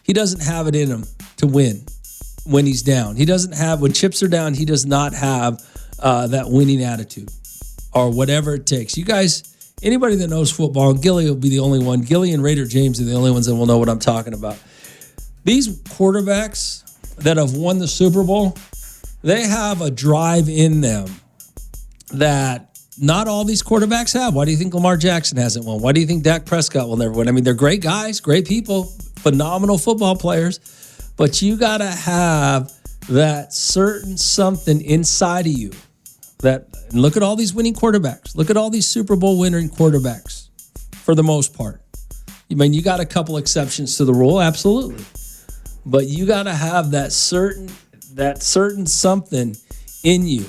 he doesn't have it in him to win when he's down. When chips are down, he does not have that winning attitude or whatever it takes. You guys, Anybody that knows football, and Gilly will be the only one. Gilly and Raider James are the only ones that will know what I'm talking about. These quarterbacks that have won the Super Bowl, they have a drive in them that not all these quarterbacks have. Why do you think Lamar Jackson hasn't won? Why do you think Dak Prescott will never win? I mean, they're great guys, great people, phenomenal football players, but you got to have that certain something inside of you that, and look at all these winning quarterbacks. Look at all these Super Bowl winning quarterbacks for the most part. I mean, you got a couple exceptions to the rule, absolutely. But you got to have that certain something in you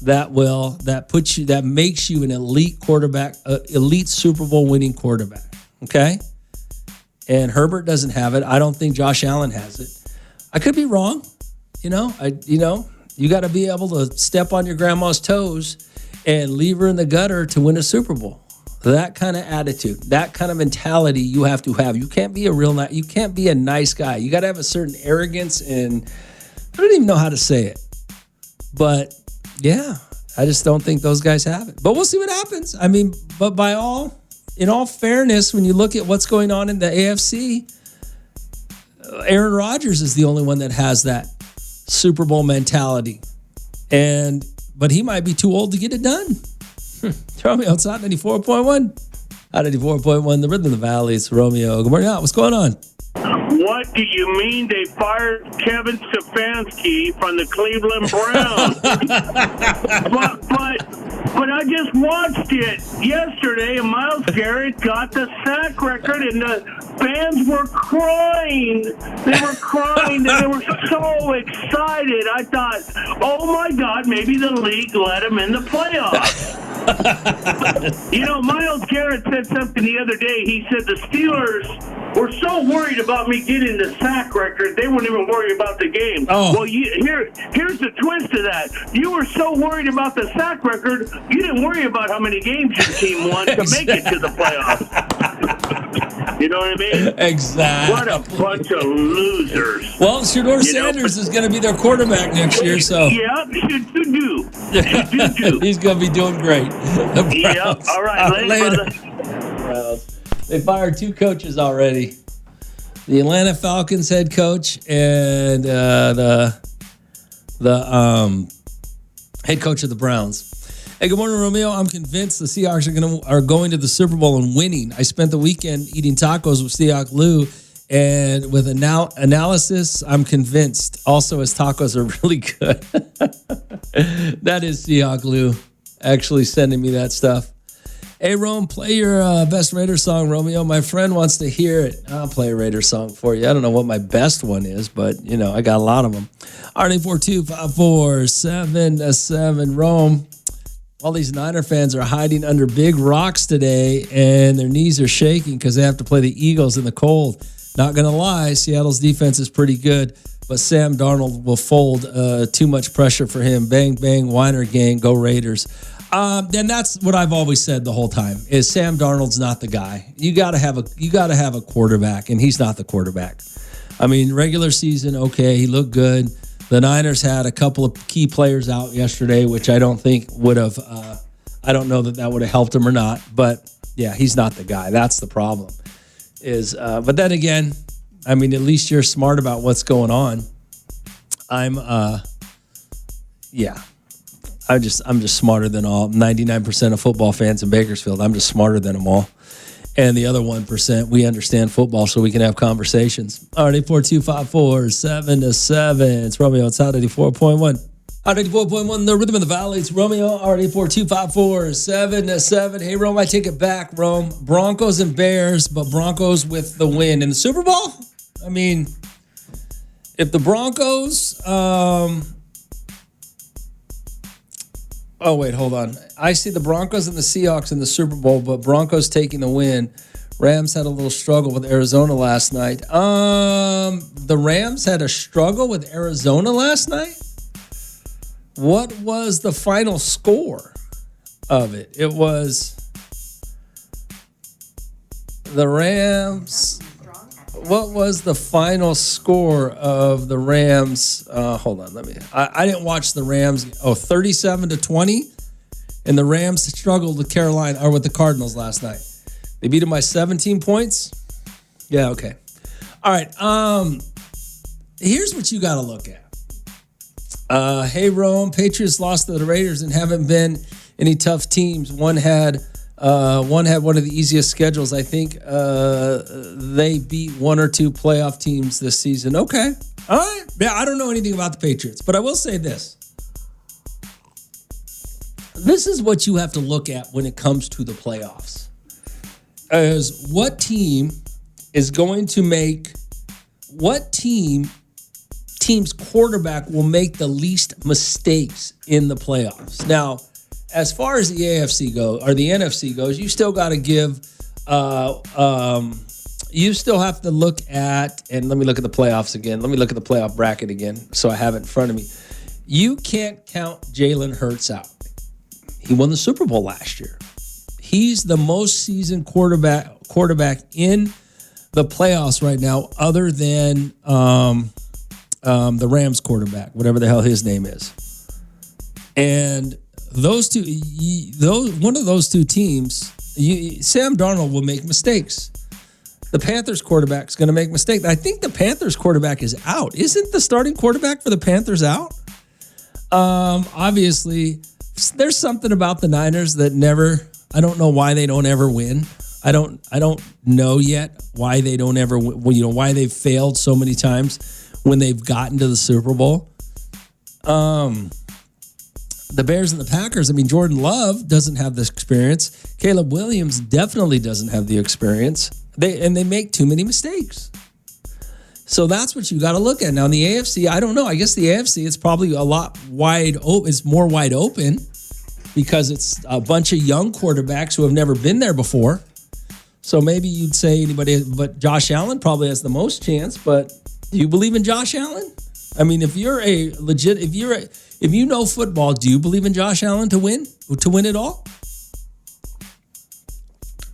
that makes you an elite quarterback, elite Super Bowl winning quarterback. Okay? And Herbert doesn't have it. I don't think Josh Allen has it. I could be wrong. You got to be able to step on your grandma's toes and leave her in the gutter to win a Super Bowl. That kind of attitude, that kind of mentality you have to have. You can't be you can't be a nice guy. You got to have a certain arrogance, and I don't even know how to say it. But yeah, I just don't think those guys have it. But we'll see what happens. I mean, but in all fairness, when you look at what's going on in the AFC, Aaron Rodgers is the only one that has that Super Bowl mentality. But he might be too old to get it done. Romeo, it's Hot 94.1. Hot 94.1, the Rhythm of the Valley. It's Romeo. Good morning. What's going on? What do you mean they fired Kevin Stefanski from the Cleveland Browns? but I just watched it yesterday, and Myles Garrett got the sack record, and the fans were crying. They were crying, and they were so excited. I thought, oh my God, maybe the league let him in the playoffs. Myles Garrett said something the other day. He said the Steelers were so worried about me getting the sack record, they weren't even worried about the game. Oh. Well, here's the twist to that. You were so worried about the sack record, you didn't worry about how many games your team won to make it to the playoffs. You know what I mean? Exactly. What a bunch of losers. Well, Shedeur Sanders is going to be their quarterback next year, so. Yep, should do. He's going to be doing great. Yep. All right, later. Brother. They fired 2 coaches already. The Atlanta Falcons head coach and the head coach of the Browns. Hey, good morning, Romeo. I'm convinced the Seahawks are going to the Super Bowl and winning. I spent the weekend eating tacos with Seahawk Lou, and with analysis, I'm convinced. Also, his tacos are really good. That is Seahawk Lou actually sending me that stuff. Hey, Rome, play your best Raider song, Romeo. My friend wants to hear it. I'll play a Raider song for you. I don't know what my best one is, but, I got a lot of them. RD42547 Rome. All these Niner fans are hiding under big rocks today, and their knees are shaking because they have to play the Eagles in the cold. Not going to lie, Seattle's defense is pretty good, but Sam Darnold will fold. Too much pressure for him. Bang, bang, Weiner gang, go Raiders. And that's what I've always said the whole time is Sam Darnold's not the guy. You got to have a quarterback, and he's not the quarterback. I mean, regular season, okay, he looked good. The Niners had a couple of key players out yesterday, which I don't think would have. I don't know that would have helped him or not. But yeah, he's not the guy. That's the problem. But then again, I mean, at least you're smart about what's going on. I'm just smarter than all 99% of football fans in Bakersfield. I'm just smarter than them all. And the other 1%, we understand football so we can have conversations. RD 42547-7. It's Romeo. It's Hot 84.1. Hot 84.1, the Rhythm of the Valley. It's Romeo. RD 42547-7. Hey, Rome, I take it back, Rome. Broncos and Bears, but Broncos with the win. In the Super Bowl? I mean, if the Broncos... Oh, wait, hold on. I see the Broncos and the Seahawks in the Super Bowl, but Broncos taking the win. Rams had a little struggle with Arizona last night. The Rams had a struggle with Arizona last night? What was the final score of it? It was the Rams. What was the final score of the Rams? Hold on, I didn't watch the Rams. 37-20. And the Rams struggled with Carolina or with the Cardinals last night. They beat them by 17 points. Yeah, okay. All right. Here's what you got to look at. Hey, Rome, Patriots lost to the Raiders and haven't been any tough teams. One had one of the easiest schedules. I think they beat one or two playoff teams this season. Okay. All right. Yeah, I don't know anything about the Patriots, but I will say this. This is what you have to look at when it comes to the playoffs. Is what team is going to make, what team's quarterback will make the least mistakes in the playoffs. Now, as far as the AFC goes, or the NFC goes, you still got to give, you still have to look at, and let me look at the playoffs again. Let me look at the playoff bracket again so I have it in front of me. You can't count Jalen Hurts out. He won the Super Bowl last year. He's the most seasoned quarterback in the playoffs right now, other than the Rams quarterback, whatever the hell his name is. And those two, one of those two teams, Sam Darnold will make mistakes. The Panthers quarterback is going to make mistakes. I think the Panthers quarterback is out. Isn't the starting quarterback for the Panthers out? Obviously, there's something about the Niners that I don't know why they don't ever win. I don't know yet why they don't ever win, why they've failed so many times when they've gotten to the Super Bowl. The Bears and the Packers, Jordan Love doesn't have this experience. Caleb Williams definitely doesn't have the experience. They make too many mistakes. So that's what you got to look at. Now in the AFC, I don't know. I guess the AFC is probably a lot wide open. It's more wide open because it's a bunch of young quarterbacks who have never been there before. So maybe you'd say anybody, but Josh Allen probably has the most chance. But do you believe in Josh Allen? If you're a legit, if you know football, do you believe in Josh Allen to win it all?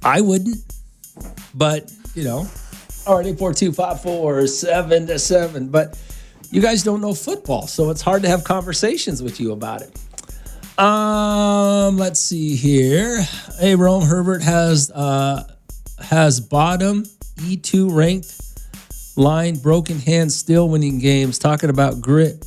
I wouldn't, but all right, 842-547-7. But you guys don't know football, so it's hard to have conversations with you about it. Let's see here. Hey, Rome, Herbert has bottom E2 ranked line, broken hands, still winning games. Talking about grit,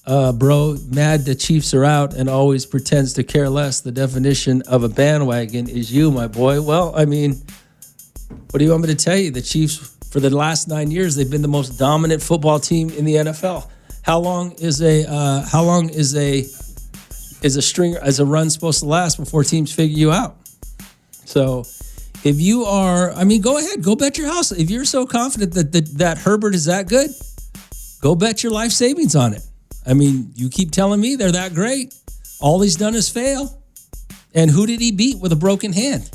bro. Mad the Chiefs are out and always pretends to care less. The definition of a bandwagon is you, my boy. Well, what do you want me to tell you? The Chiefs, for the last 9 years, they've been the most dominant football team in the NFL. How long is a run supposed to last before teams figure you out? So if you are, go ahead, go bet your house. If you're so confident that Herbert is that good, go bet your life savings on it. You keep telling me they're that great. All he's done is fail. And who did he beat with a broken hand?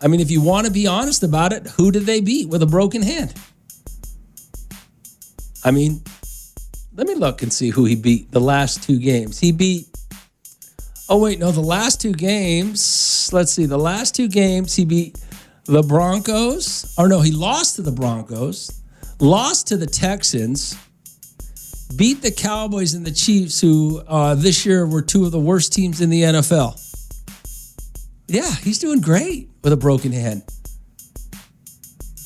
If you want to be honest about it, who did they beat with a broken hand? Let me look and see who he beat the last two games. The last two games, let's see. The last two games, he beat the Broncos. He lost to the Broncos, lost to the Texans, beat the Cowboys and the Chiefs, who this year were two of the worst teams in the NFL. Yeah, he's doing great with a broken hand.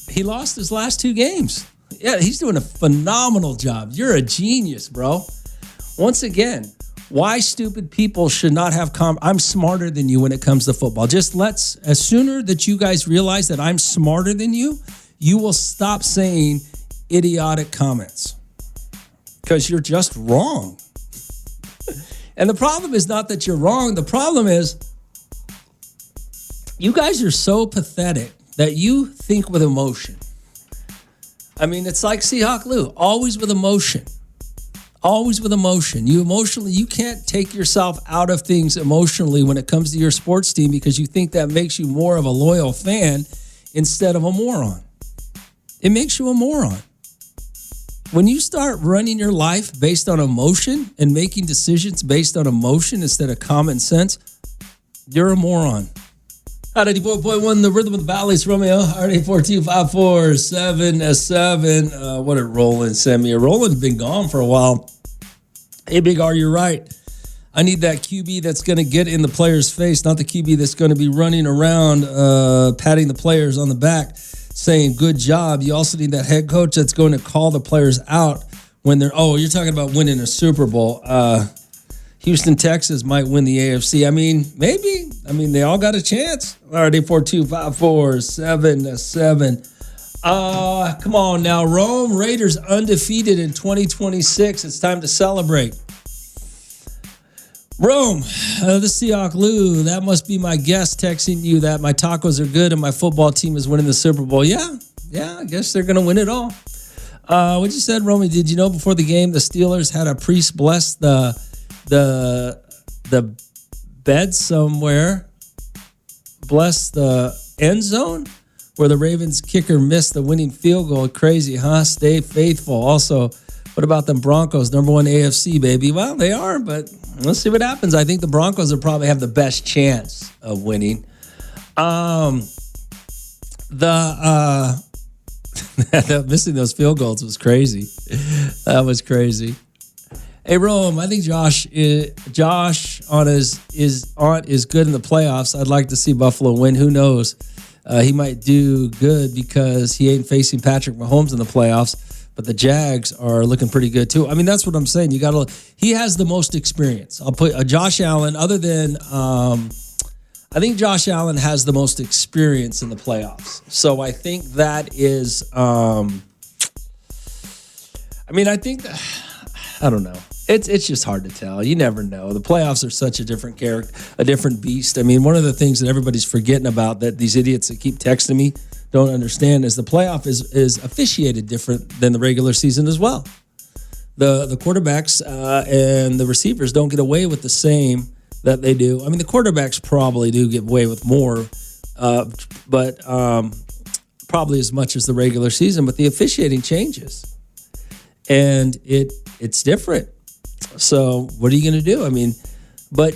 He lost his last two games. Yeah, he's doing a phenomenal job. You're a genius, bro. Once again, why stupid people should not have I'm smarter than you when it comes to football. As sooner that you guys realize that I'm smarter than you, you will stop saying idiotic comments because you're just wrong. And the problem is not that you're wrong. The problem is you guys are so pathetic that you think with emotion. It's like Seahawk Lou, always with emotion. Always with emotion. You can't take yourself out of things emotionally when it comes to your sports team because you think that makes you more of a loyal fan instead of a moron. It makes you a moron. When you start running your life based on emotion and making decisions based on emotion instead of common sense, you're a moron. 94.1, the Rhythm of the Valley's Romeo. 842-547-7. What did Roland send me? Roland's been gone for a while. Hey, Big R, you're right. I need that QB that's going to get in the player's face, not the QB that's going to be running around, patting the players on the back, saying, good job. You also need that head coach that's going to call the players out when they're, you're talking about winning a Super Bowl. Houston, Texas might win the AFC. I mean, maybe. I mean, they all got a chance. All right, 842-547-7. Come on now. Rome Raiders undefeated in 2026. It's time to celebrate. Rome, the Seahawk Lou, that must be my guest texting you that my tacos are good and my football team is winning the Super Bowl. Yeah, I guess they're going to win it all. What you said, Romy, did you know before the game the Steelers had a priest bless the bed somewhere, bless the end zone where the Ravens kicker missed the winning field goal? Crazy, huh? Stay faithful. Also, what about them Broncos, number one AFC, baby? Well, they are, but let's see what happens. I think the Broncos will probably have the best chance of winning. Missing those field goals was crazy. That was crazy. Hey, Rome, I think Josh on his aunt is good in the playoffs. I'd like to see Buffalo win. Who knows? He might do good because he ain't facing Patrick Mahomes in the playoffs. But the Jags are looking pretty good too. I mean, that's what I'm saying. He has the most experience. I'll put Josh Allen. Other than, I think Josh Allen has the most experience in the playoffs. So I think that is. I don't know. It's just hard to tell. You never know. The playoffs are such a different character, a different beast. I mean, one of the things that everybody's forgetting about that these idiots that keep texting me don't understand is the playoff is officiated different than the regular season as well. The quarterbacks and the receivers don't get away with the same that they do. I mean, the quarterbacks probably do get away with more, but probably as much as the regular season. But the officiating changes, and it's different. So what are you going to do? I mean, but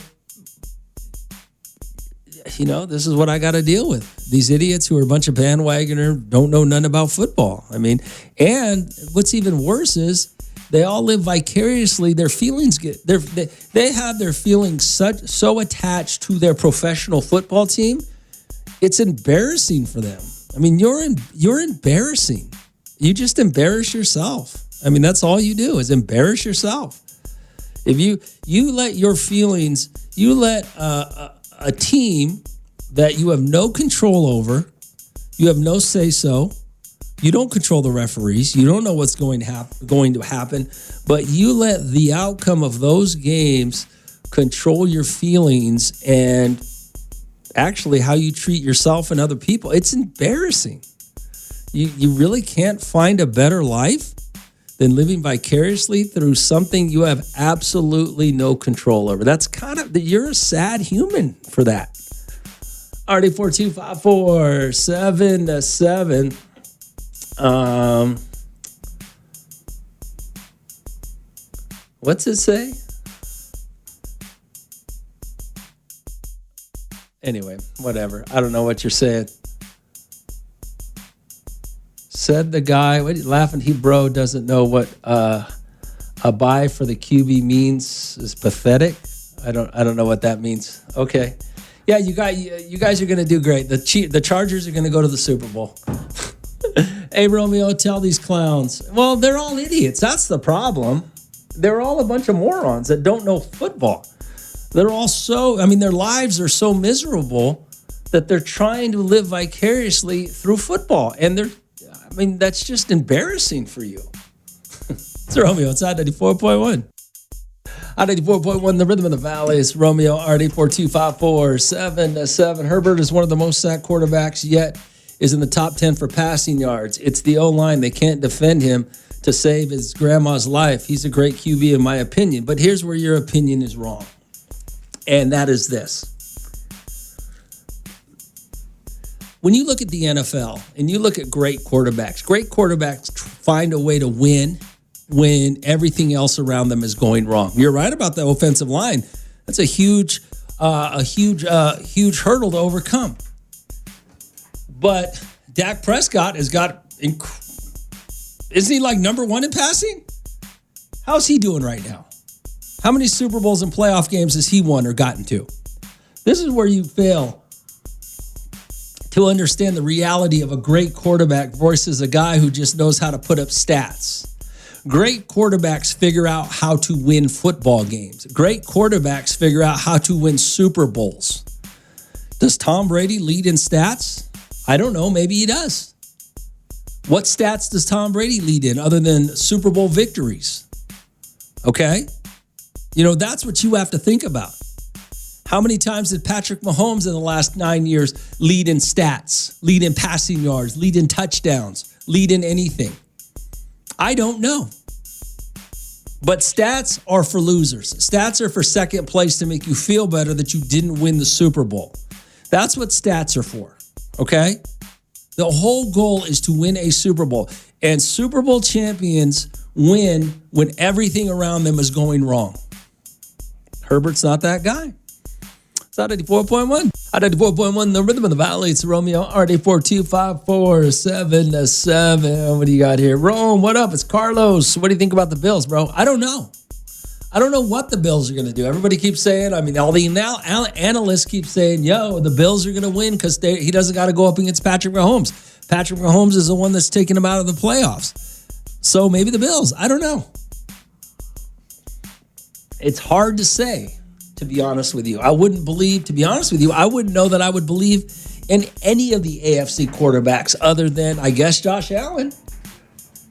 this is what I got to deal with. These idiots who are a bunch of bandwagoner, don't know nothing about football. I mean, and what's even worse is they all live vicariously. Their feelings they have their feelings so attached to their professional football team. It's embarrassing for them. I mean, you're embarrassing. You just embarrass yourself. I mean, that's all you do is embarrass yourself. If you let your feelings, you let a team that you have no control over, you have no say-so, you don't control the referees, you don't know what's going to happen, but you let the outcome of those games control your feelings and actually how you treat yourself and other people. It's embarrassing. You really can't find a better life than living vicariously through something you have absolutely no control over. That's you're a sad human for that. Already 42547-7. What's it say? Anyway, whatever. I don't know what you're saying. Said the guy, what are you laughing? He doesn't know what a buy for the QB means is pathetic. I don't know what that means. Okay. Yeah, you guys are going to do great. The Chargers are going to go to the Super Bowl. Hey, Romeo, tell these clowns. Well, they're all idiots. That's the problem. They're all a bunch of morons that don't know football. They're all their lives are so miserable that they're trying to live vicariously through football. And that's just embarrassing for you. It's Romeo. It's I-94.1. I-94.1, the rhythm of the valley is Romeo, RD42547-7. Herbert is one of the most sacked quarterbacks yet, is in the top 10 for passing yards. It's the O-line. They can't defend him to save his grandma's life. He's a great QB in my opinion. But here's where your opinion is wrong. And that is this. When you look at the NFL and you look at great quarterbacks find a way to win when everything else around them is going wrong. You're right about the offensive line. That's a huge hurdle to overcome. But Dak Prescott isn't he like number one in passing? How's he doing right now? How many Super Bowls and playoff games has he won or gotten to? This is where you fail to understand the reality of a great quarterback versus a guy who just knows how to put up stats. Great quarterbacks figure out how to win football games. Great quarterbacks figure out how to win Super Bowls. Does Tom Brady lead in stats? I don't know. Maybe he does. What stats does Tom Brady lead in other than Super Bowl victories? Okay? That's what you have to think about. How many times did Patrick Mahomes in the last 9 years lead in stats, lead in passing yards, lead in touchdowns, lead in anything? I don't know. But stats are for losers. Stats are for second place to make you feel better that you didn't win the Super Bowl. That's what stats are for, okay? The whole goal is to win a Super Bowl. And Super Bowl champions win when everything around them is going wrong. Herbert's not that guy. It's out 84.1. Out 84.1, the rhythm of the valley. It's Romeo, RD42547. What do you got here? Rome, what up? It's Carlos. What do you think about the Bills, bro? I don't know. I don't know what the Bills are going to do. Everybody keeps saying, all the analysts keep saying, the Bills are going to win because he doesn't got to go up against Patrick Mahomes. Patrick Mahomes is the one that's taking him out of the playoffs. So maybe the Bills. I don't know. It's hard to say, to be honest with you. I wouldn't know that I would believe in any of the AFC quarterbacks other than, I guess, Josh Allen.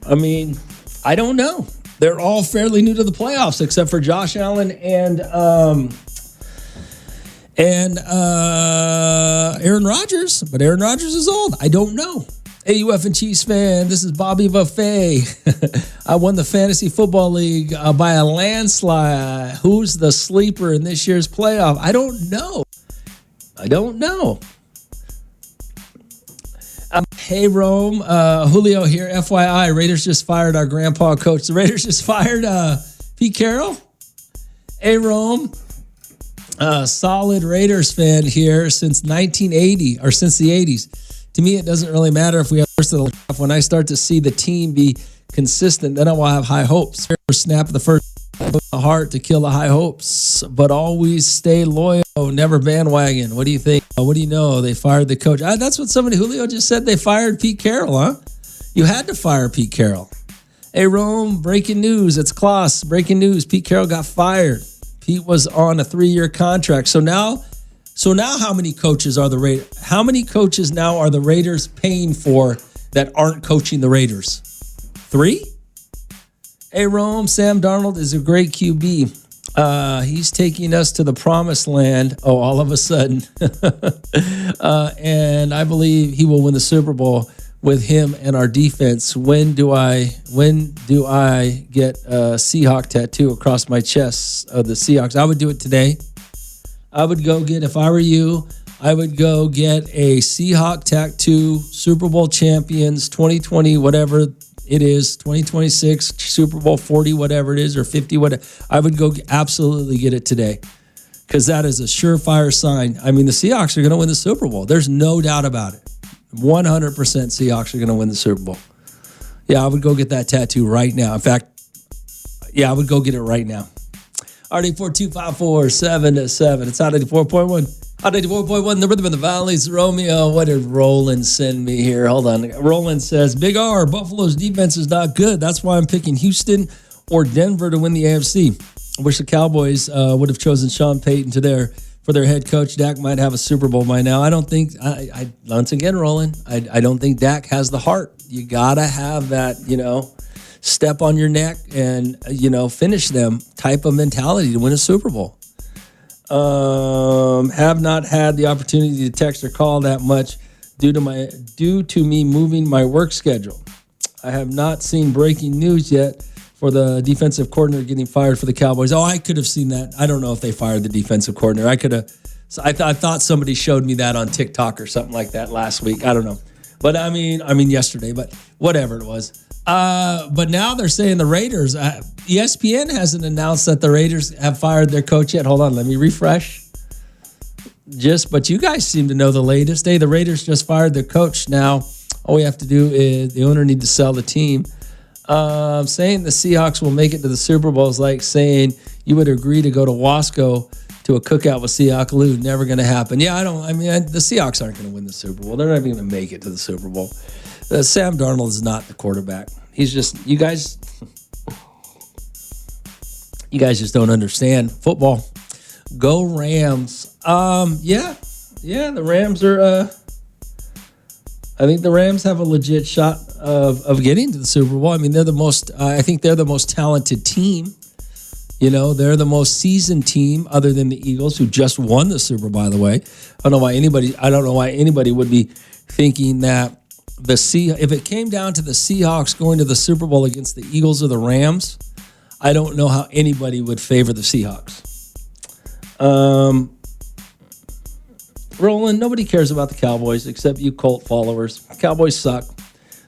I don't know. They're all fairly new to the playoffs, except for Josh Allen and Aaron Rodgers. But Aaron Rodgers is old. I don't know. AUF and Chiefs fan, this is Bobby Buffet. I won the Fantasy Football League by a landslide. Who's the sleeper in this year's playoff? I don't know. Hey, Rome. Julio here. FYI, Raiders just fired our grandpa coach. The Raiders just fired Pete Carroll. Hey, Rome. Solid Raiders fan here since 1980 or since the 80s. To me, it doesn't really matter if we have first of the draft. When I start to see the team be consistent, then I will have high hopes. Snap the first heart to kill the high hopes, but always stay loyal, never bandwagon. What do you think? What do you know? They fired the coach. That's what somebody, Julio, just said. They fired Pete Carroll, huh? You had to fire Pete Carroll. Hey, Rome, breaking news. It's Klaus. Breaking news. Pete Carroll got fired. Pete was on a 3-year contract. So now how many coaches are the Raiders? How many coaches now are the Raiders paying for that aren't coaching the Raiders? 3? Hey, Rome, Sam Darnold is a great QB. He's taking us to the promised land. Oh, all of a sudden. And I believe he will win the Super Bowl with him and our defense. When do I get a Seahawk tattoo across my chest of the Seahawks? I would do it today. If I were you, I would go get a Seahawk tattoo, Super Bowl champions, 2020, whatever it is, 2026, Super Bowl 40, whatever it is, or 50, whatever. I would go absolutely get it today because that is a surefire sign. The Seahawks are going to win the Super Bowl. There's no doubt about it. 100% Seahawks are going to win the Super Bowl. Yeah, I would go get that tattoo right now. In fact, I would go get it right now. RD42547. It's Hot 84.1. Hot 84.1, the rhythm of the valleys. Romeo, what did Roland send me here? Hold on. Roland says, Big R, Buffalo's defense is not good. That's why I'm picking Houston or Denver to win the AFC. I wish the Cowboys would have chosen Sean Payton for their head coach. Dak might have a Super Bowl by now. I don't think, once again, Roland, I don't think Dak has the heart. You got to have that, step on your neck and, finish them type of mentality to win a Super Bowl. Have not had the opportunity to text or call that much due to me moving my work schedule. I have not seen breaking news yet for the defensive coordinator getting fired for the Cowboys. Oh, I could have seen that. I don't know if they fired the defensive coordinator. I thought somebody showed me that on TikTok or something like that last week. I don't know. But I mean yesterday, but whatever it was. But now they're saying the Raiders, ESPN hasn't announced that the Raiders have fired their coach yet. Hold on, let me refresh. But you guys seem to know the latest. Hey, the Raiders just fired their coach. Now, all we have to do is the owner need to sell the team. Saying the Seahawks will make it to the Super Bowl is like saying you would agree to go to Wasco to a cookout with Seahawk Lou. Never going to happen. Yeah, the Seahawks aren't going to win the Super Bowl. They're not even going to make it to the Super Bowl. Sam Darnold is not the quarterback. He's just, you guys just don't understand football. Go Rams. Yeah, the Rams are, I think the Rams have a legit shot of getting to the Super Bowl. I mean, I think they're the most talented team. You know, they're the most seasoned team other than the Eagles, who just won the Super Bowl, by the way. I don't know why anybody would be thinking that if it came down to the Seahawks going to the Super Bowl against the Eagles or the Rams, I don't know how anybody would favor the Seahawks. Roland, nobody cares about the Cowboys except you Colt followers. Cowboys suck.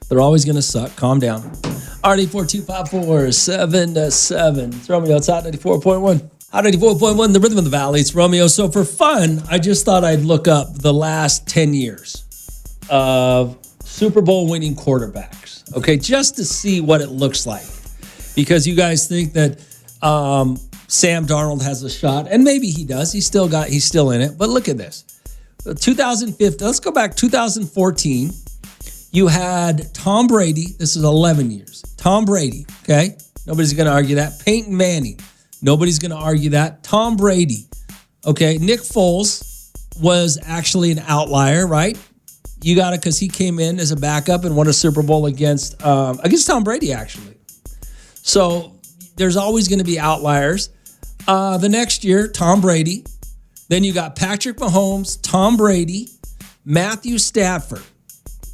They're always going to suck. Calm down. RD4254 7-7. It's Romeo. It's Hot 94.1. Hot 94.1, the rhythm of the valley. It's Romeo. So for fun, I just thought I'd look up the last 10 years of Super Bowl winning quarterbacks. Okay, just to see what it looks like. Because you guys think that Sam Darnold has a shot, and maybe he does. He's still in it. But look at this. 2015, let's go back 2014. You had Tom Brady. This is 11 years. Tom Brady, okay? Nobody's going to argue that. Peyton Manning. Nobody's going to argue that. Tom Brady, okay? Nick Foles was actually an outlier, right? You got it because he came in as a backup and won a Super Bowl against Tom Brady, actually. So there's always going to be outliers. The next year, Tom Brady. Then you got Patrick Mahomes, Tom Brady, Matthew Stafford,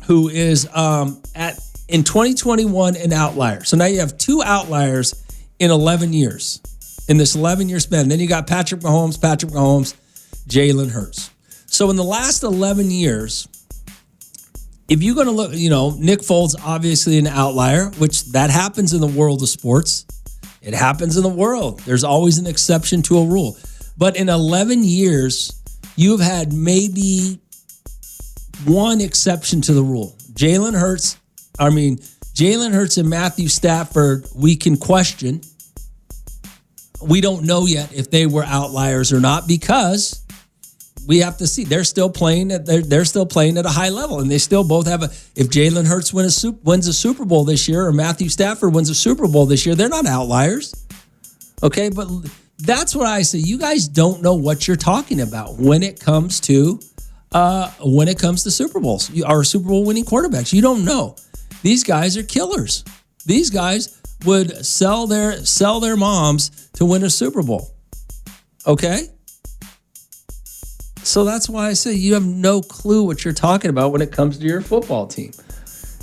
who is in 2021 an outlier. So now you have two outliers in 11 years, in this 11-year span. Then you got Patrick Mahomes, Jalen Hurts. So in the last 11 years, if you're going to look, Nick Foles, obviously an outlier, which that happens in the world of sports. It happens in the world. There's always an exception to a rule. But in 11 years, you've had maybe one exception to the rule. Jalen Hurts and Matthew Stafford, we can question. We don't know yet if they were outliers or not because we have to see. They're still playing at a high level, and they still both have if Jalen Hurts wins a Super Bowl this year or Matthew Stafford wins a Super Bowl this year, they're not outliers. Okay, but that's what I say. You guys don't know what you're talking about when it comes to Super Bowls or Super Bowl winning quarterbacks. You don't know. These guys are killers. These guys would sell their moms to win a Super Bowl. Okay? So that's why I say you have no clue what you're talking about when it comes to your football team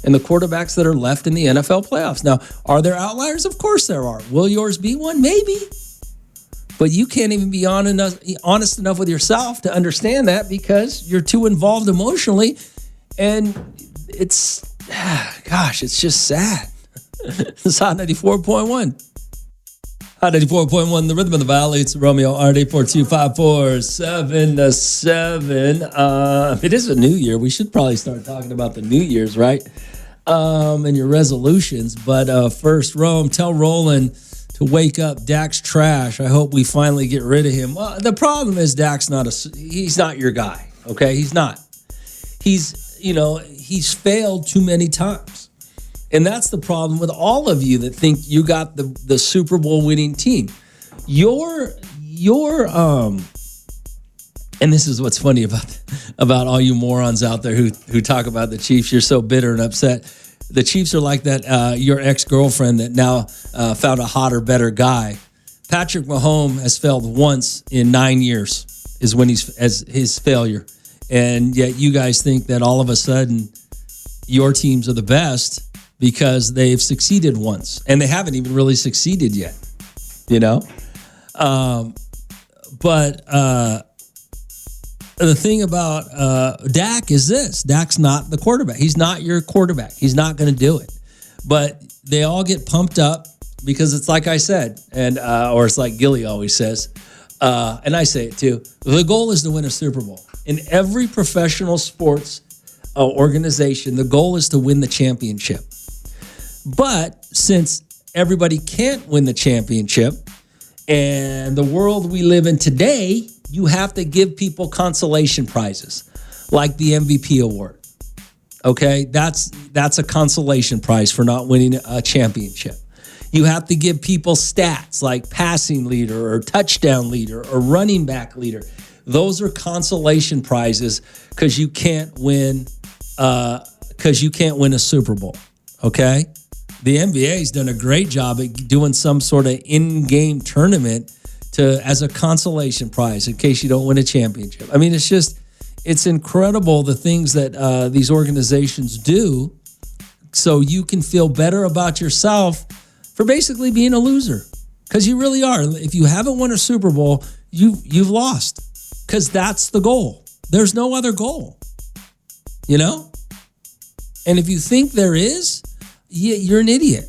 and the quarterbacks that are left in the NFL playoffs. Now, are there outliers? Of course there are. Will yours be one? Maybe. But you can't even be honest enough with yourself to understand that because you're too involved emotionally. And it's just sad. It's Hot 94.1. Hot 94.1, the rhythm of the valley. It's Romeo, RD4254 7-7. It is a new year. We should probably start talking about the New Year's, right? And your resolutions. But first, Rome, tell Roland to wake up. Dak's trash. I hope we finally get rid of him. Well, the problem is Dak's he's not your guy. Okay, he's not. He's failed too many times. And that's the problem with all of you that think you got the Super Bowl winning team. Your and this is what's funny about all you morons out there who talk about the Chiefs. You're so bitter and upset. The Chiefs are like that your ex-girlfriend that now found a hotter, better guy. Patrick Mahomes has failed once in 9 years is when his failure. And yet you guys think that all of a sudden your teams are the best because they've succeeded once. And they haven't even really succeeded yet, But the thing about Dak is this. Dak's not the quarterback. He's not your quarterback. He's not going to do it. But they all get pumped up because it's like I said, and or it's like Gilly always says, and I say it too. The goal is to win a Super Bowl. In every professional sports organization, the goal is to win the championship. But since everybody can't win the championship, and the world we live in today, you have to give people consolation prizes, like the MVP award. Okay, that's a consolation prize for not winning a championship. You have to give people stats like passing leader or touchdown leader or running back leader. Those are consolation prizes because you can't win a Super Bowl. Okay, the NBA's done a great job at doing some sort of in-game tournament as a consolation prize in case you don't win a championship. I mean, it's incredible the things that these organizations do so you can feel better about yourself for basically being a loser. Because you really are. If you haven't won a Super Bowl, you've lost. Because that's the goal. There's no other goal. You know? And if you think there is, you're an idiot.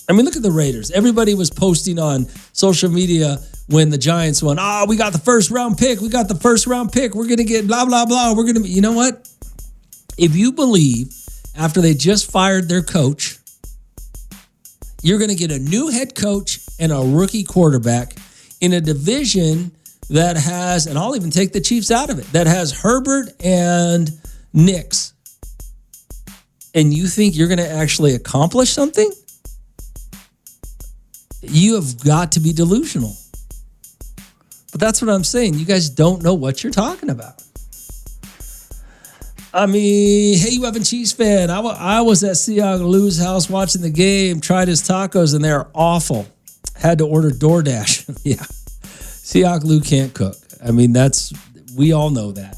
I mean, look at the Raiders. Everybody was posting on social media when the Giants won. We got the first round pick. We got the first round pick. We're going to get blah, blah, blah. We're going to, you know what? If you believe after they just fired their coach, you're going to get a new head coach and a rookie quarterback in a division that has, and I'll even take the Chiefs out of it, that has Herbert and Knicks. And you think you're going to actually accomplish something? You have got to be delusional. But that's what I'm saying. You guys don't know what you're talking about. I mean, hey, you Evan Cheese fan. I was at Siak Lou's house watching the game, tried his tacos, and they're awful. Had to order DoorDash. Yeah. Siak Lou can't cook. I mean, we all know that.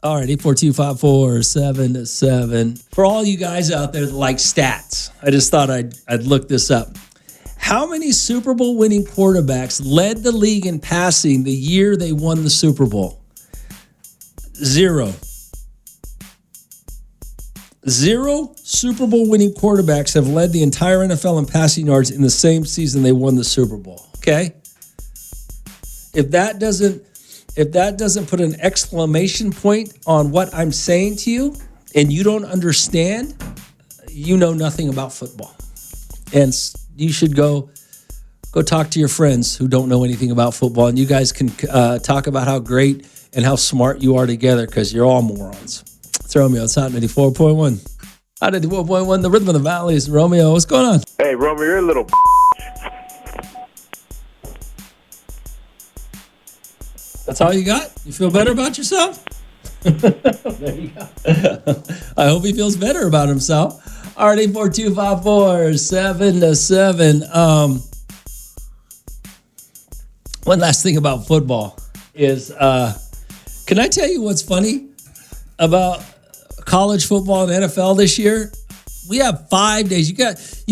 All right, 842-547-7. For all you guys out there that like stats, I just thought I'd look this up. How many Super Bowl winning quarterbacks led the league in passing the year they won the Super Bowl? 0. 0 Super Bowl winning quarterbacks have led the entire NFL in passing yards in the same season they won the Super Bowl. Okay? If that doesn't put an exclamation point on what I'm saying to you and you don't understand, you know nothing about football. And you should go talk to your friends who don't know anything about football, and you guys can talk about how great and how smart you are together because you're all morons. It's Romeo. It's Hot 94.1. Hot 94.1, the rhythm of the valley is Romeo. What's going on? Hey, Romeo, you're a little That's all you got? You feel better about yourself? There you go. I hope he feels better about himself. All right, 842-547-7. One last thing about football is, can I tell you what's funny about college football and NFL this year? We have 5 days. You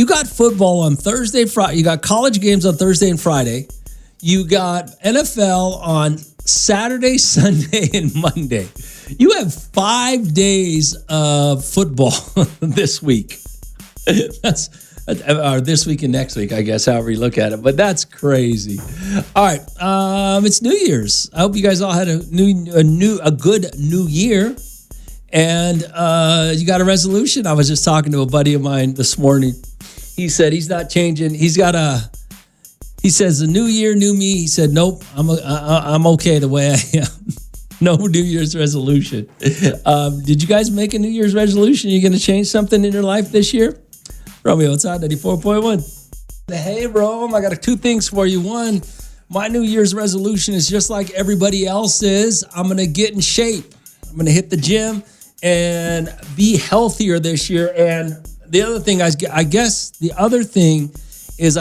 got football on Thursday, Friday. You got college games on Thursday and Friday. You got NFL on Saturday, Sunday, and Monday. You have 5 days of football this week. Or this week and next week, I guess, however you look at it. But that's crazy. All right, it's New Year's. I hope you guys all had a good New Year, and you got a resolution. I was just talking to a buddy of mine this morning. He said he's not changing. He says the new year, new me. He said, nope, I'm okay the way I am. No New Year's resolution. Did you guys make a New Year's resolution? You going to change something in your life this year? Romeo, it's on 94.1. Hey, Rome, I got 2 things for you. One, my New Year's resolution is just like everybody else's. I'm going to get in shape. I'm going to hit the gym and be healthier this year. And the other thing, I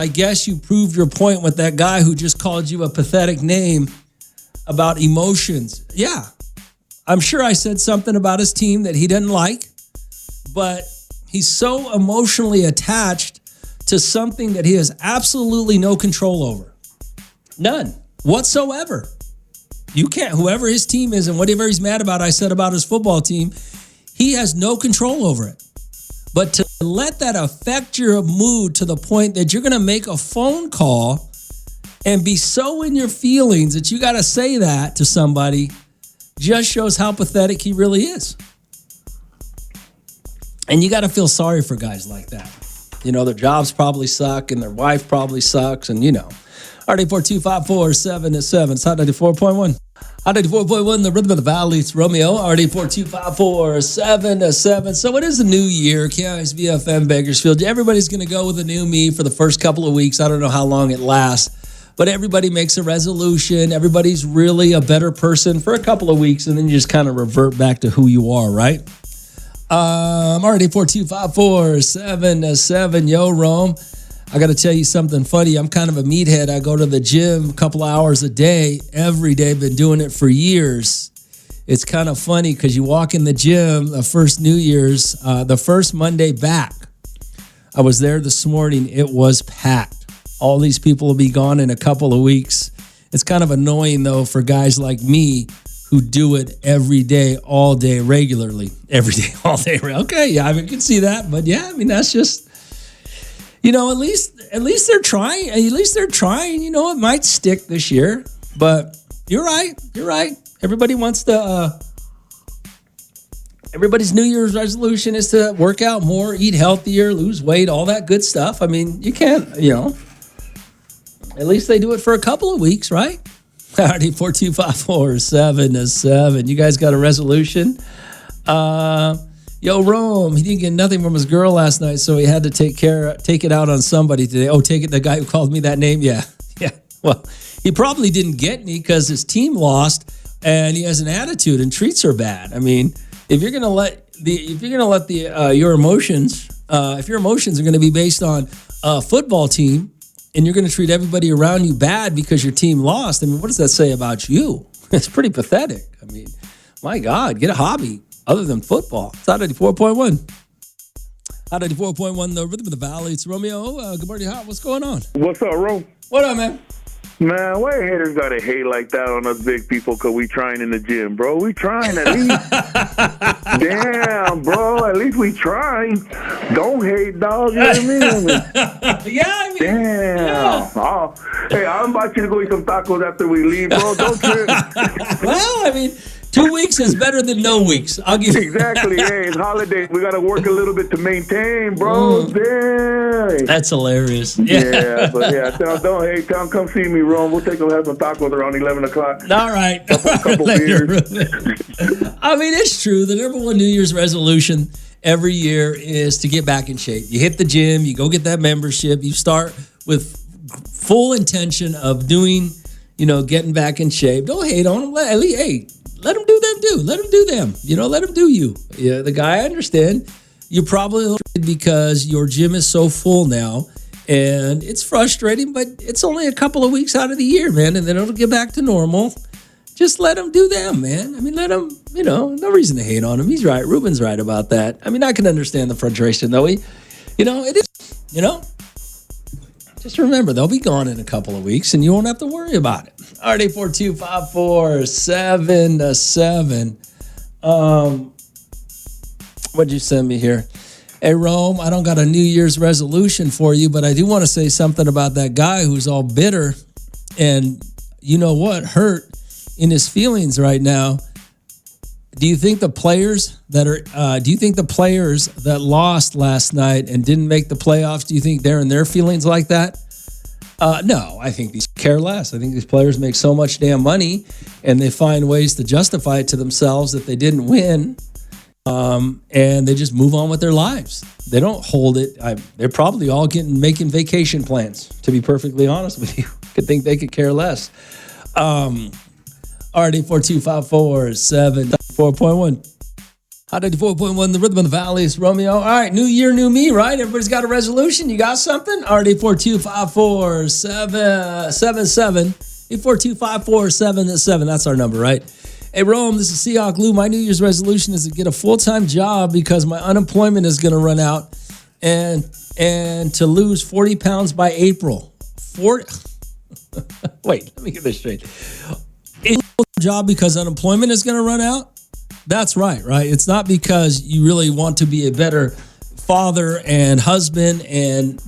guess you proved your point with that guy who just called you a pathetic name about emotions. Yeah, I'm sure I said something about his team that he didn't like, but he's so emotionally attached to something that he has absolutely no control over. None whatsoever. You can't, whoever his team is and whatever he's mad about, I said about his football team, he has no control over it. But to let that affect your mood to the point that you're going to make a phone call and be so in your feelings that you got to say that to somebody just shows how pathetic he really is. And you got to feel sorry for guys like that. You know, their jobs probably suck and their wife probably sucks. And, you know, RD42547 it's Hot 94.1. Hot 94.1, the rhythm of the valley. It's Romeo, RD42547. So it is a new year. KIS VFM Bakersfield. Everybody's going to go with a new me for the first couple of weeks. I don't know how long it lasts, but everybody makes a resolution. Everybody's really a better person for a couple of weeks, and then you just kind of revert back to who you are, right? I'm already 42547. Yo, Rome. I got to tell you something funny. I'm kind of a meathead. I go to the gym a couple hours a day, every day. Been doing it for years. It's kind of funny because you walk in the gym, the first New Year's, the first Monday back. I was there this morning. It was packed. All these people will be gone in a couple of weeks. It's kind of annoying, though, for guys like me who do it every day, all day, regularly. Every day, all day. Okay, yeah, I can see that. But yeah, I mean, that's just... You know, at least they're trying. At least they're trying. You know, it might stick this year, but you're right. You're right. Everybody wants to. Everybody's New Year's resolution is to work out more, eat healthier, lose weight, all that good stuff. I mean, you can't. You know, at least they do it for a couple of weeks, right? Already 42547. You guys got a resolution? Yo, Rome, he didn't get nothing from his girl last night, so he had to take it out on somebody today. Oh, take it, the guy who called me that name? Yeah. Well, he probably didn't get me because his team lost and he has an attitude and treats her bad. I mean, if you're gonna let your emotions, if your emotions are gonna be based on a football team and you're gonna treat everybody around you bad because your team lost, I mean, what does that say about you? It's pretty pathetic. I mean, my God, get a hobby other than football. It's Hot 94.1. Hot 94.1, the rhythm of the valley. It's Romeo. Good morning, Hot. What's going on? What's up, Rome? What up, man? Man, why haters gotta hate like that on us big people because we trying in the gym, bro? We trying at least. Damn, bro. At least we trying. Don't hate, dog. You know what I mean? Yeah, I mean. Damn. Yeah. Oh, hey, I'm about you to go eat some tacos after we leave, bro. Don't trip. Well, I mean, 2 weeks is better than no weeks. I'll give you Exactly. Hey, it's holidays. We got to work a little bit to maintain, bro. Damn. That's hilarious. Yeah, but yeah, don't hate. Come see me, Rome. We'll take them have some tacos around 11 o'clock. All right. A couple beers. I mean, it's true. The number one New Year's resolution every year is to get back in shape. You hit the gym, you go get that membership, you start with full intention of doing, getting back in shape. Don't hate on them. Let them do them do. Let them do them. Let them do you. Yeah, the guy, I understand. You're probably because your gym is so full now, and it's frustrating, but it's only a couple of weeks out of the year, man, and then it'll get back to normal. Just let them do them, man. I mean, let them, no reason to hate on him. He's right. Ruben's right about that. I mean, I can understand the frustration, though. It is, Just remember, they'll be gone in a couple of weeks, and you won't have to worry about it. RD42547. What'd you send me here? Hey, Rome, I don't got a New Year's resolution for you, but I do want to say something about that guy who's all bitter and, hurt in his feelings right now. Do you think the players that lost last night and didn't make the playoffs, do you think they're in their feelings like that? No, I think these care less. I think these players make so much damn money and they find ways to justify it to themselves that they didn't win. And they just move on with their lives. They don't hold it. They're probably all making vacation plans, to be perfectly honest with you. Could think they could care less. RD42547, 4.1. Hot 94.1, the rhythm of the valley is Romeo. All right, new year, new me, right? Everybody's got a resolution. You got something? RD42547. 842-547-7. That's our number, right? Hey, Rome, this is Seahawk Lou. My New Year's resolution is to get a full-time job because my unemployment is going to run out and to lose 40 pounds by April. 40. Wait, let me get this straight. A job because unemployment is going to run out? That's right? It's not because you really want to be a better father and husband and,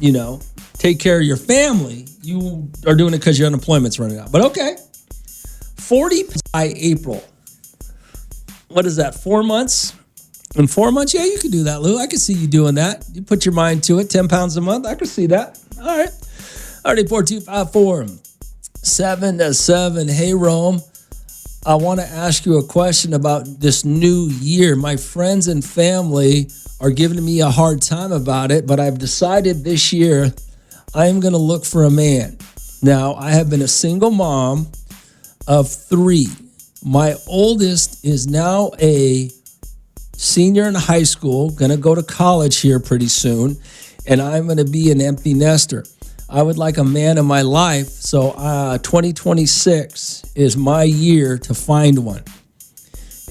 take care of your family. You are doing it because your unemployment's running out. But okay. 40 by April. What is that, 4 months? In 4 months, yeah, you could do that, Lou. I could see you doing that. You put your mind to it, 10 pounds a month. I could see that. All right. 4254-7 Hey, Rome. I want to ask you a question about this new year. My friends and family are giving me a hard time about it, but I've decided this year I am going to look for a man. Now, I have been a single mom of 3. My oldest is now a senior in high school, going to go to college here pretty soon, and I'm going to be an empty nester. I would like a man in my life, so 2026 is my year to find one.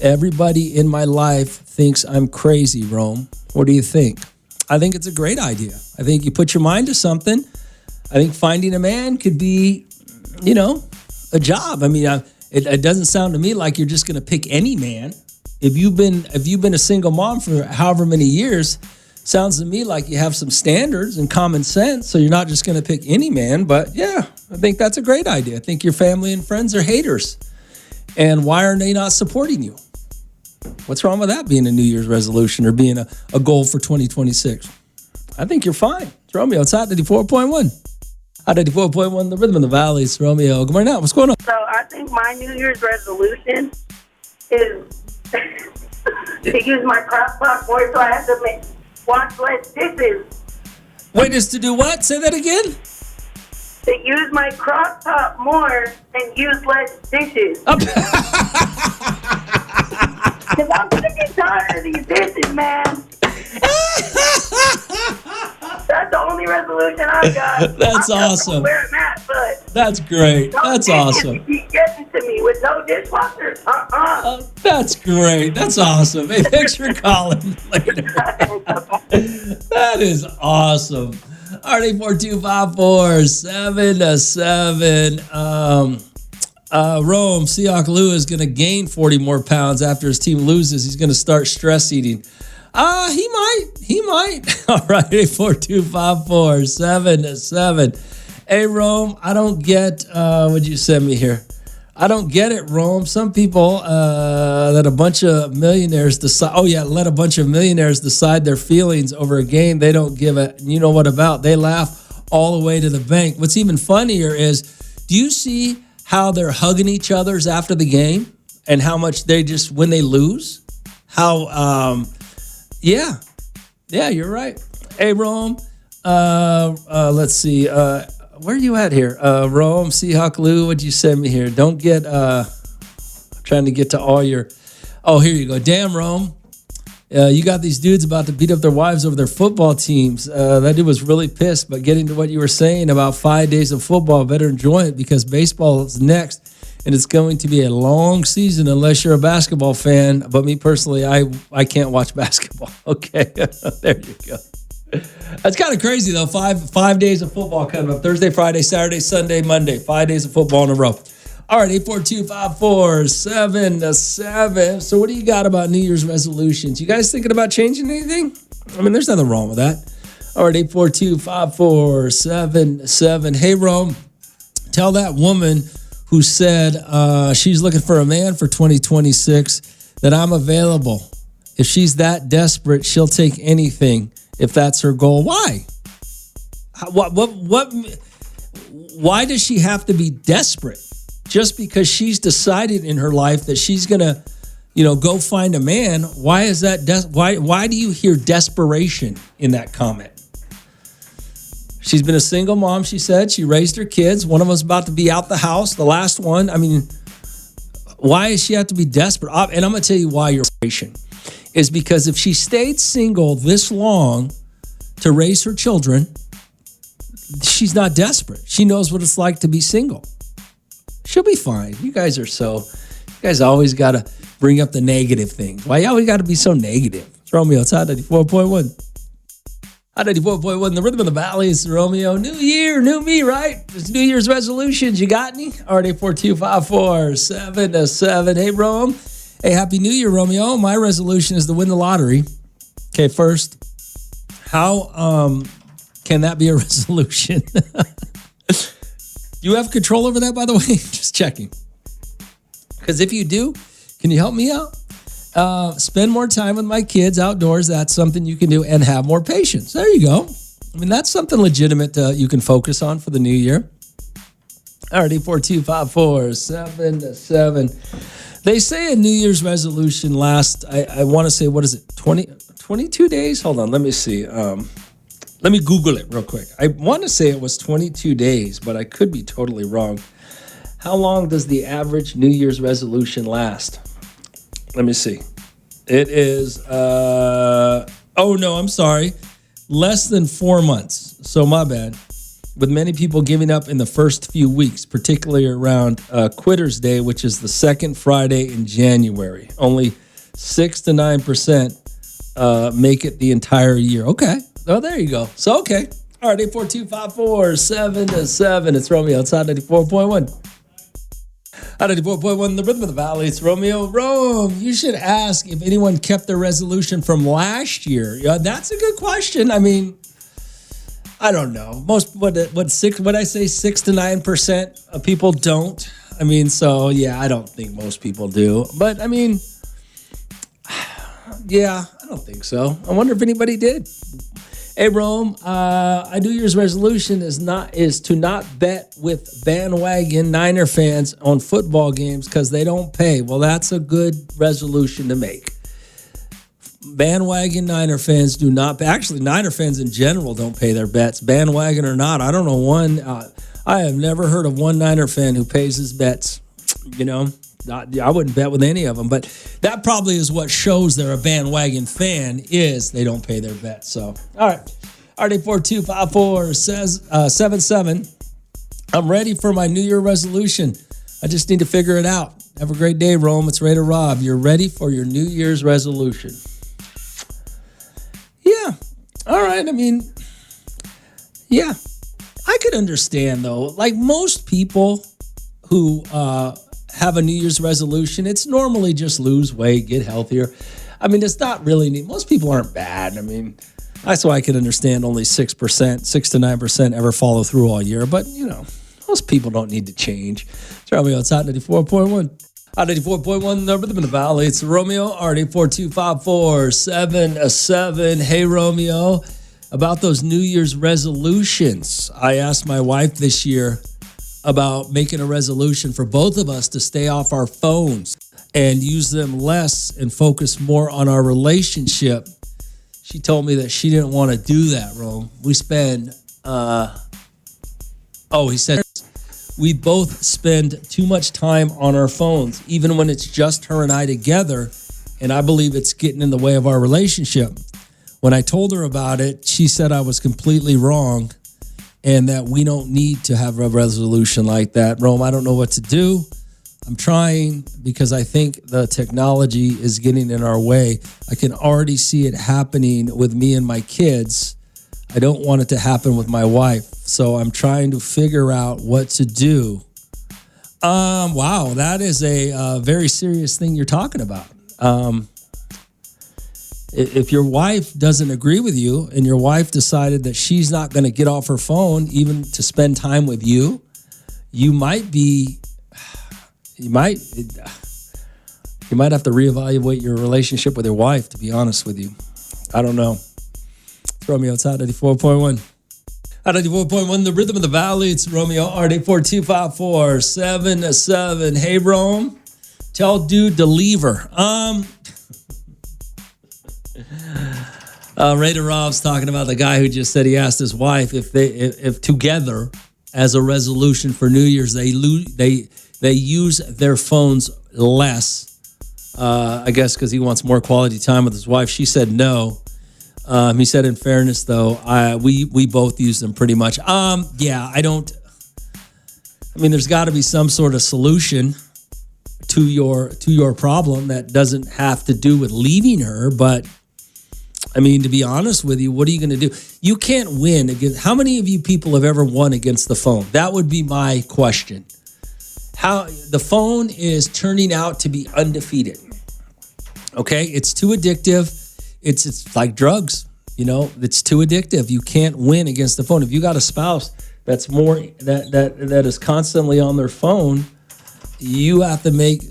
Everybody in my life thinks I'm crazy, Rome. What do you think? I think it's a great idea. I think you put your mind to something. I think finding a man could be, a job. I mean, it doesn't sound to me like you're just going to pick any man. If you've been a single mom for however many years, sounds to me like you have some standards and common sense, so you're not just going to pick any man. But yeah, I think that's a great idea. I think your family and friends are haters. And why are they not supporting you? What's wrong with that being a New Year's resolution or being a goal for 2026? I think you're fine. It's Romeo. It's Hot 94.1. Hot 94.1, the rhythm of the valley. It's Romeo. Good morning. What's going on? So I think my New Year's resolution is to use my crock pot more so I have to wash less dishes. Wait, is to do what? Say that again? To use my crock pot more and use less dishes. Because I'm going to get tired of these dishes, man. That's the only resolution I've got. That's awesome. Where I'm at, but that's great. That's awesome. Keep getting to me with no dishwasher. That's great. That's awesome. Hey, thanks for calling later. That is awesome. RD4254-7 Rome, Seahawk Lou is going to gain 40 more pounds after his team loses. He's going to start stress eating. He might. All right, 84254-7. Hey, Rome, I don't get what you send me here. I don't get it, Rome. Some people let a bunch of millionaires decide. Oh yeah, let a bunch of millionaires decide their feelings over a game they don't give a. You know what about? They laugh all the way to the bank. What's even funnier is, do you see how they're hugging each other's after the game and how much they just when they lose? How yeah, you're right. Hey, Rome. Let's see. Where are you at here? Rome, Seahawk Lou, what'd you send me here? Don't get, I'm trying to get to all your, oh, here you go. Damn, Rome. You got these dudes about to beat up their wives over their football teams. That dude was really pissed, but getting to what you were saying about 5 days of football, better enjoy it because baseball is next, and it's going to be a long season unless you're a basketball fan. But me personally, I can't watch basketball. Okay, there you go. That's kind of crazy, though. Five days of football coming up. Thursday, Friday, Saturday, Sunday, Monday. 5 days of football in a row. All right, 842-547-7. So what do you got about New Year's resolutions? You guys thinking about changing anything? I mean, there's nothing wrong with that. All right, 842-547-7. Hey, Rome, tell that woman who said she's looking for a man for 2026 that I'm available. If she's that desperate, she'll take anything. If that's her goal, why? Why does she have to be desperate? Just because she's decided in her life that she's gonna, go find a man. Why is that? Why do you hear desperation in that comment? She's been a single mom. She said she raised her kids. One of them's about to be out the house. The last one. I mean, why does she have to be desperate? And I'm gonna tell you why. Your desperation is because if she stayed single this long to raise her children, she's not desperate. She knows what it's like to be single. She'll be fine. You guys always got to bring up the negative things. Why you always got to be so negative? It's Romeo. It's Hot 94.1. Hot 94.1, the rhythm of the valley. It's Romeo. New year, new me, right? It's New Year's resolutions. You got any? Already 842-547-7. Hey, Rome. Hey, Happy New Year, Romeo. My resolution is to win the lottery. Okay, first, how can that be a resolution? Do you have control over that, by the way? Just checking. Because if you do, can you help me out? Spend more time with my kids outdoors. That's something you can do, and have more patience. There you go. I mean, that's something legitimate you can focus on for the new year. Alrighty, 42547. They say a New Year's resolution lasts, I want to say, what is it, 22 days? Hold on, let me see. Let me Google it real quick. I want to say it was 22 days, but I could be totally wrong. How long does the average New Year's resolution last? Let me see. It is, I'm sorry. Less than 4 months. So my bad. With many people giving up in the first few weeks, particularly around Quitter's Day, which is the second Friday in January. Only 6 to 9% make it the entire year. Okay. Oh, there you go. So, okay. All right, 842-547-7. It's Romeo outside 94.1. 94.1, the rhythm of the valley. It's Romeo. Rome, you should ask if anyone kept their resolution from last year. Yeah, that's a good question. I mean, I don't know. Most what I say 6 to 9% of people don't. I mean, so yeah, I don't think most people do. But I mean, yeah, I don't think so. I wonder if anybody did. Hey Rome, a New Year's resolution is to not bet with bandwagon Niner fans on football games because they don't pay. Well, that's a good resolution to make. Bandwagon Niner fans do not pay. Actually, Niner fans in general don't pay their bets, bandwagon or not. I don't know one. I have never heard of one Niner fan who pays his bets. You know, I wouldn't bet with any of them, but that probably is what shows they're a bandwagon fan is they don't pay their bets. So, all right. RD425477. I'm ready for my New Year resolution. I just need to figure it out. Have a great day, Rome. It's Ray to Rob. You're ready for your New Year's resolution. Yeah. All right. I mean, yeah. I could understand, though. Like most people who have a New Year's resolution, it's normally just lose weight, get healthier. I mean, it's not really neat. Most people aren't bad. I mean, that's why I can understand only 6% to 9% ever follow through all year. But, you know, most people don't need to change. It's Romeo. It's Hot 94.1. Hot 94.1, the rhythm in the valley. It's Romeo, RD42547. Hey, Romeo, about those New Year's resolutions. I asked my wife this year about making a resolution for both of us to stay off our phones and use them less and focus more on our relationship. She told me that she didn't want to do that, Rome. We spend, he said, we both spend too much time on our phones, even when it's just her and I together, and I believe it's getting in the way of our relationship. When I told her about it, she said I was completely wrong and that we don't need to have a resolution like that. Rome, I don't know what to do. I'm trying because I think the technology is getting in our way. I can already see it happening with me and my kids. I don't want it to happen with my wife. So I'm trying to figure out what to do. Wow, that is a very serious thing you're talking about. If your wife doesn't agree with you and your wife decided that she's not going to get off her phone even to spend time with you, you might have to reevaluate your relationship with your wife, to be honest with you. I don't know. It's Romeo, it's Hot 94.1. Hot 94.1, the rhythm of the valley. It's Romeo, RD42547. Hey, Rome, tell dude to leave her. Raider Rob's talking about the guy who just said he asked his wife if together as a resolution for New Year's they use their phones less. I guess because he wants more quality time with his wife. She said no. He said, in fairness, though, we both use them pretty much. Yeah, I don't. I mean, there's got to be some sort of solution to your problem that doesn't have to do with leaving her, but. I mean, to be honest with you, what are you going to do? You can't win against. How many of you people have ever won against the phone? That would be my question. How the phone is turning out to be undefeated. Okay, it's too addictive. It's like drugs. You know, it's too addictive. You can't win against the phone. If you got a spouse that's more that is constantly on their phone, you have to make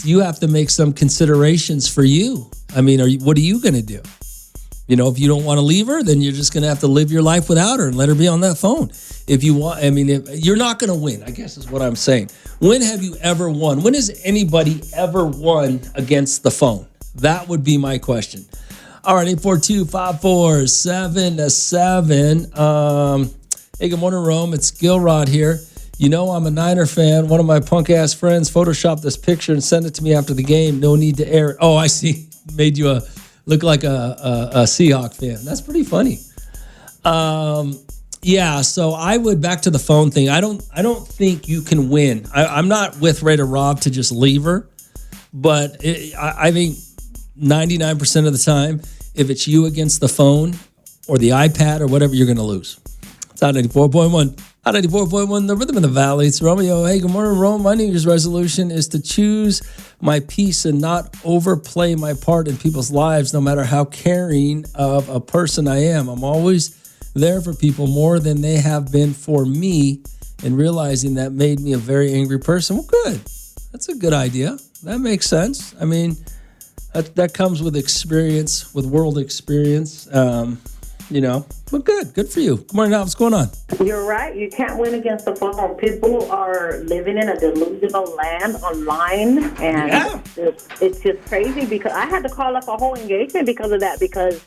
you have to make some considerations for you. I mean, what are you going to do? You know, if you don't want to leave her, then you're just going to have to live your life without her and let her be on that phone. If you want, I mean, you're not going to win, I guess is what I'm saying. When have you ever won? When has anybody ever won against the phone? That would be my question. All right, 842-547-7. Hey, good morning, Rome. It's Gilrod here. You know I'm a Niner fan. One of my punk-ass friends photoshopped this picture and sent it to me after the game. No need to air it. Oh, I see. Made you look like a Seahawk fan. That's pretty funny. Yeah, so I would, back to the phone thing. I don't think you can win. I'm not with Ray to Rob to just leave her, but I think 99% of the time, if it's you against the phone or the iPad or whatever, you're going to lose. It's on 94.1. On 94.1, the Rhythm of the Valley. It's Romeo. Hey, good morning, Rome. My New Year's resolution is to choose my peace and not overplay my part in people's lives, no matter how caring of a person I am. I'm always there for people more than they have been for me, and realizing that made me a very angry person. Well, good. That's a good idea. That makes sense. I mean, that comes with experience, with world experience. You know, but good for you. Good morning, Al. What's going on? You're right. You can't win against the phone. People are living in a delusional land online, and it's just crazy because I had to call up a whole engagement because of that. Because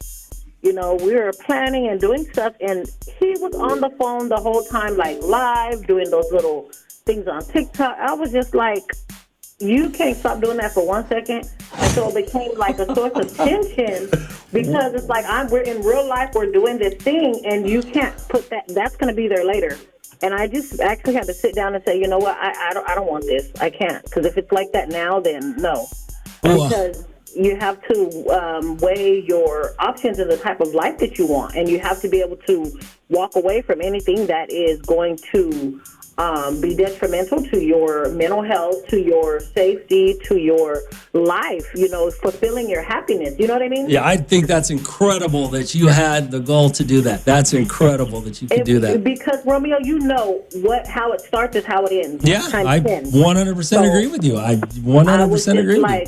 we were planning and doing stuff, and he was on the phone the whole time, like live, doing those little things on TikTok. I was just like, you can't stop doing that for 1 second. And so it became like a source of tension because it's like we're in real life, we're doing this thing, and you can't put that's going to be there later. And I just actually had to sit down and say, you know what, I don't want this. I can't. Because if it's like that now, then no. Because you have to weigh your options in the type of life that you want. And you have to be able to walk away from anything that is going to be detrimental to your mental health, to your safety, to your life, fulfilling your happiness. You know what I mean? Yeah, I think that's incredible that you had the goal to do that. That's incredible that you could do that. Because, Romeo, how it starts is how it ends. Yeah, I 100% agree with you. I 100% agree with you.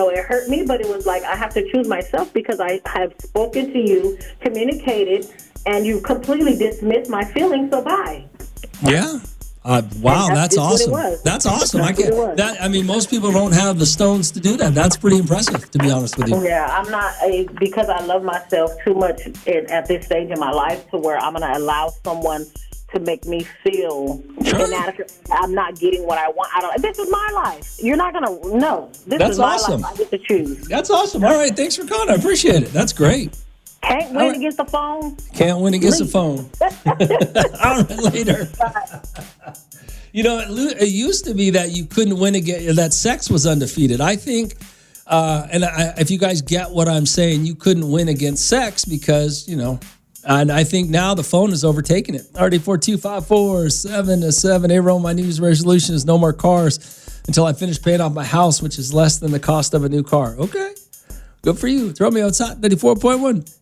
It hurt me, but it was like I have to choose myself because I have spoken to you, communicated, and you completely dismissed my feelings, so bye. Yeah. Wow, that's awesome. That's awesome. I mean, most people don't have the stones to do that. That's pretty impressive, to be honest with you. Yeah, I'm not because I love myself too much at this stage in my life to where I'm going to allow someone to make me feel inadequate. I'm not getting what I want. This is my life. You're not going to know. This is my life. I get to choose. That's awesome. All right, thanks for calling. I appreciate it. That's great. Can't win against the phone. Can't win against the phone. All right, later. It used to be that you couldn't win against, that sex was undefeated. I think, if you guys get what I'm saying, you couldn't win against sex because, and I think now the phone has overtaken it. Already 42547-7. Hey, Rome, my New Year's resolution is no more cars until I finish paying off my house, which is less than the cost of a new car. Okay. Good for you. Throw me outside 94.1.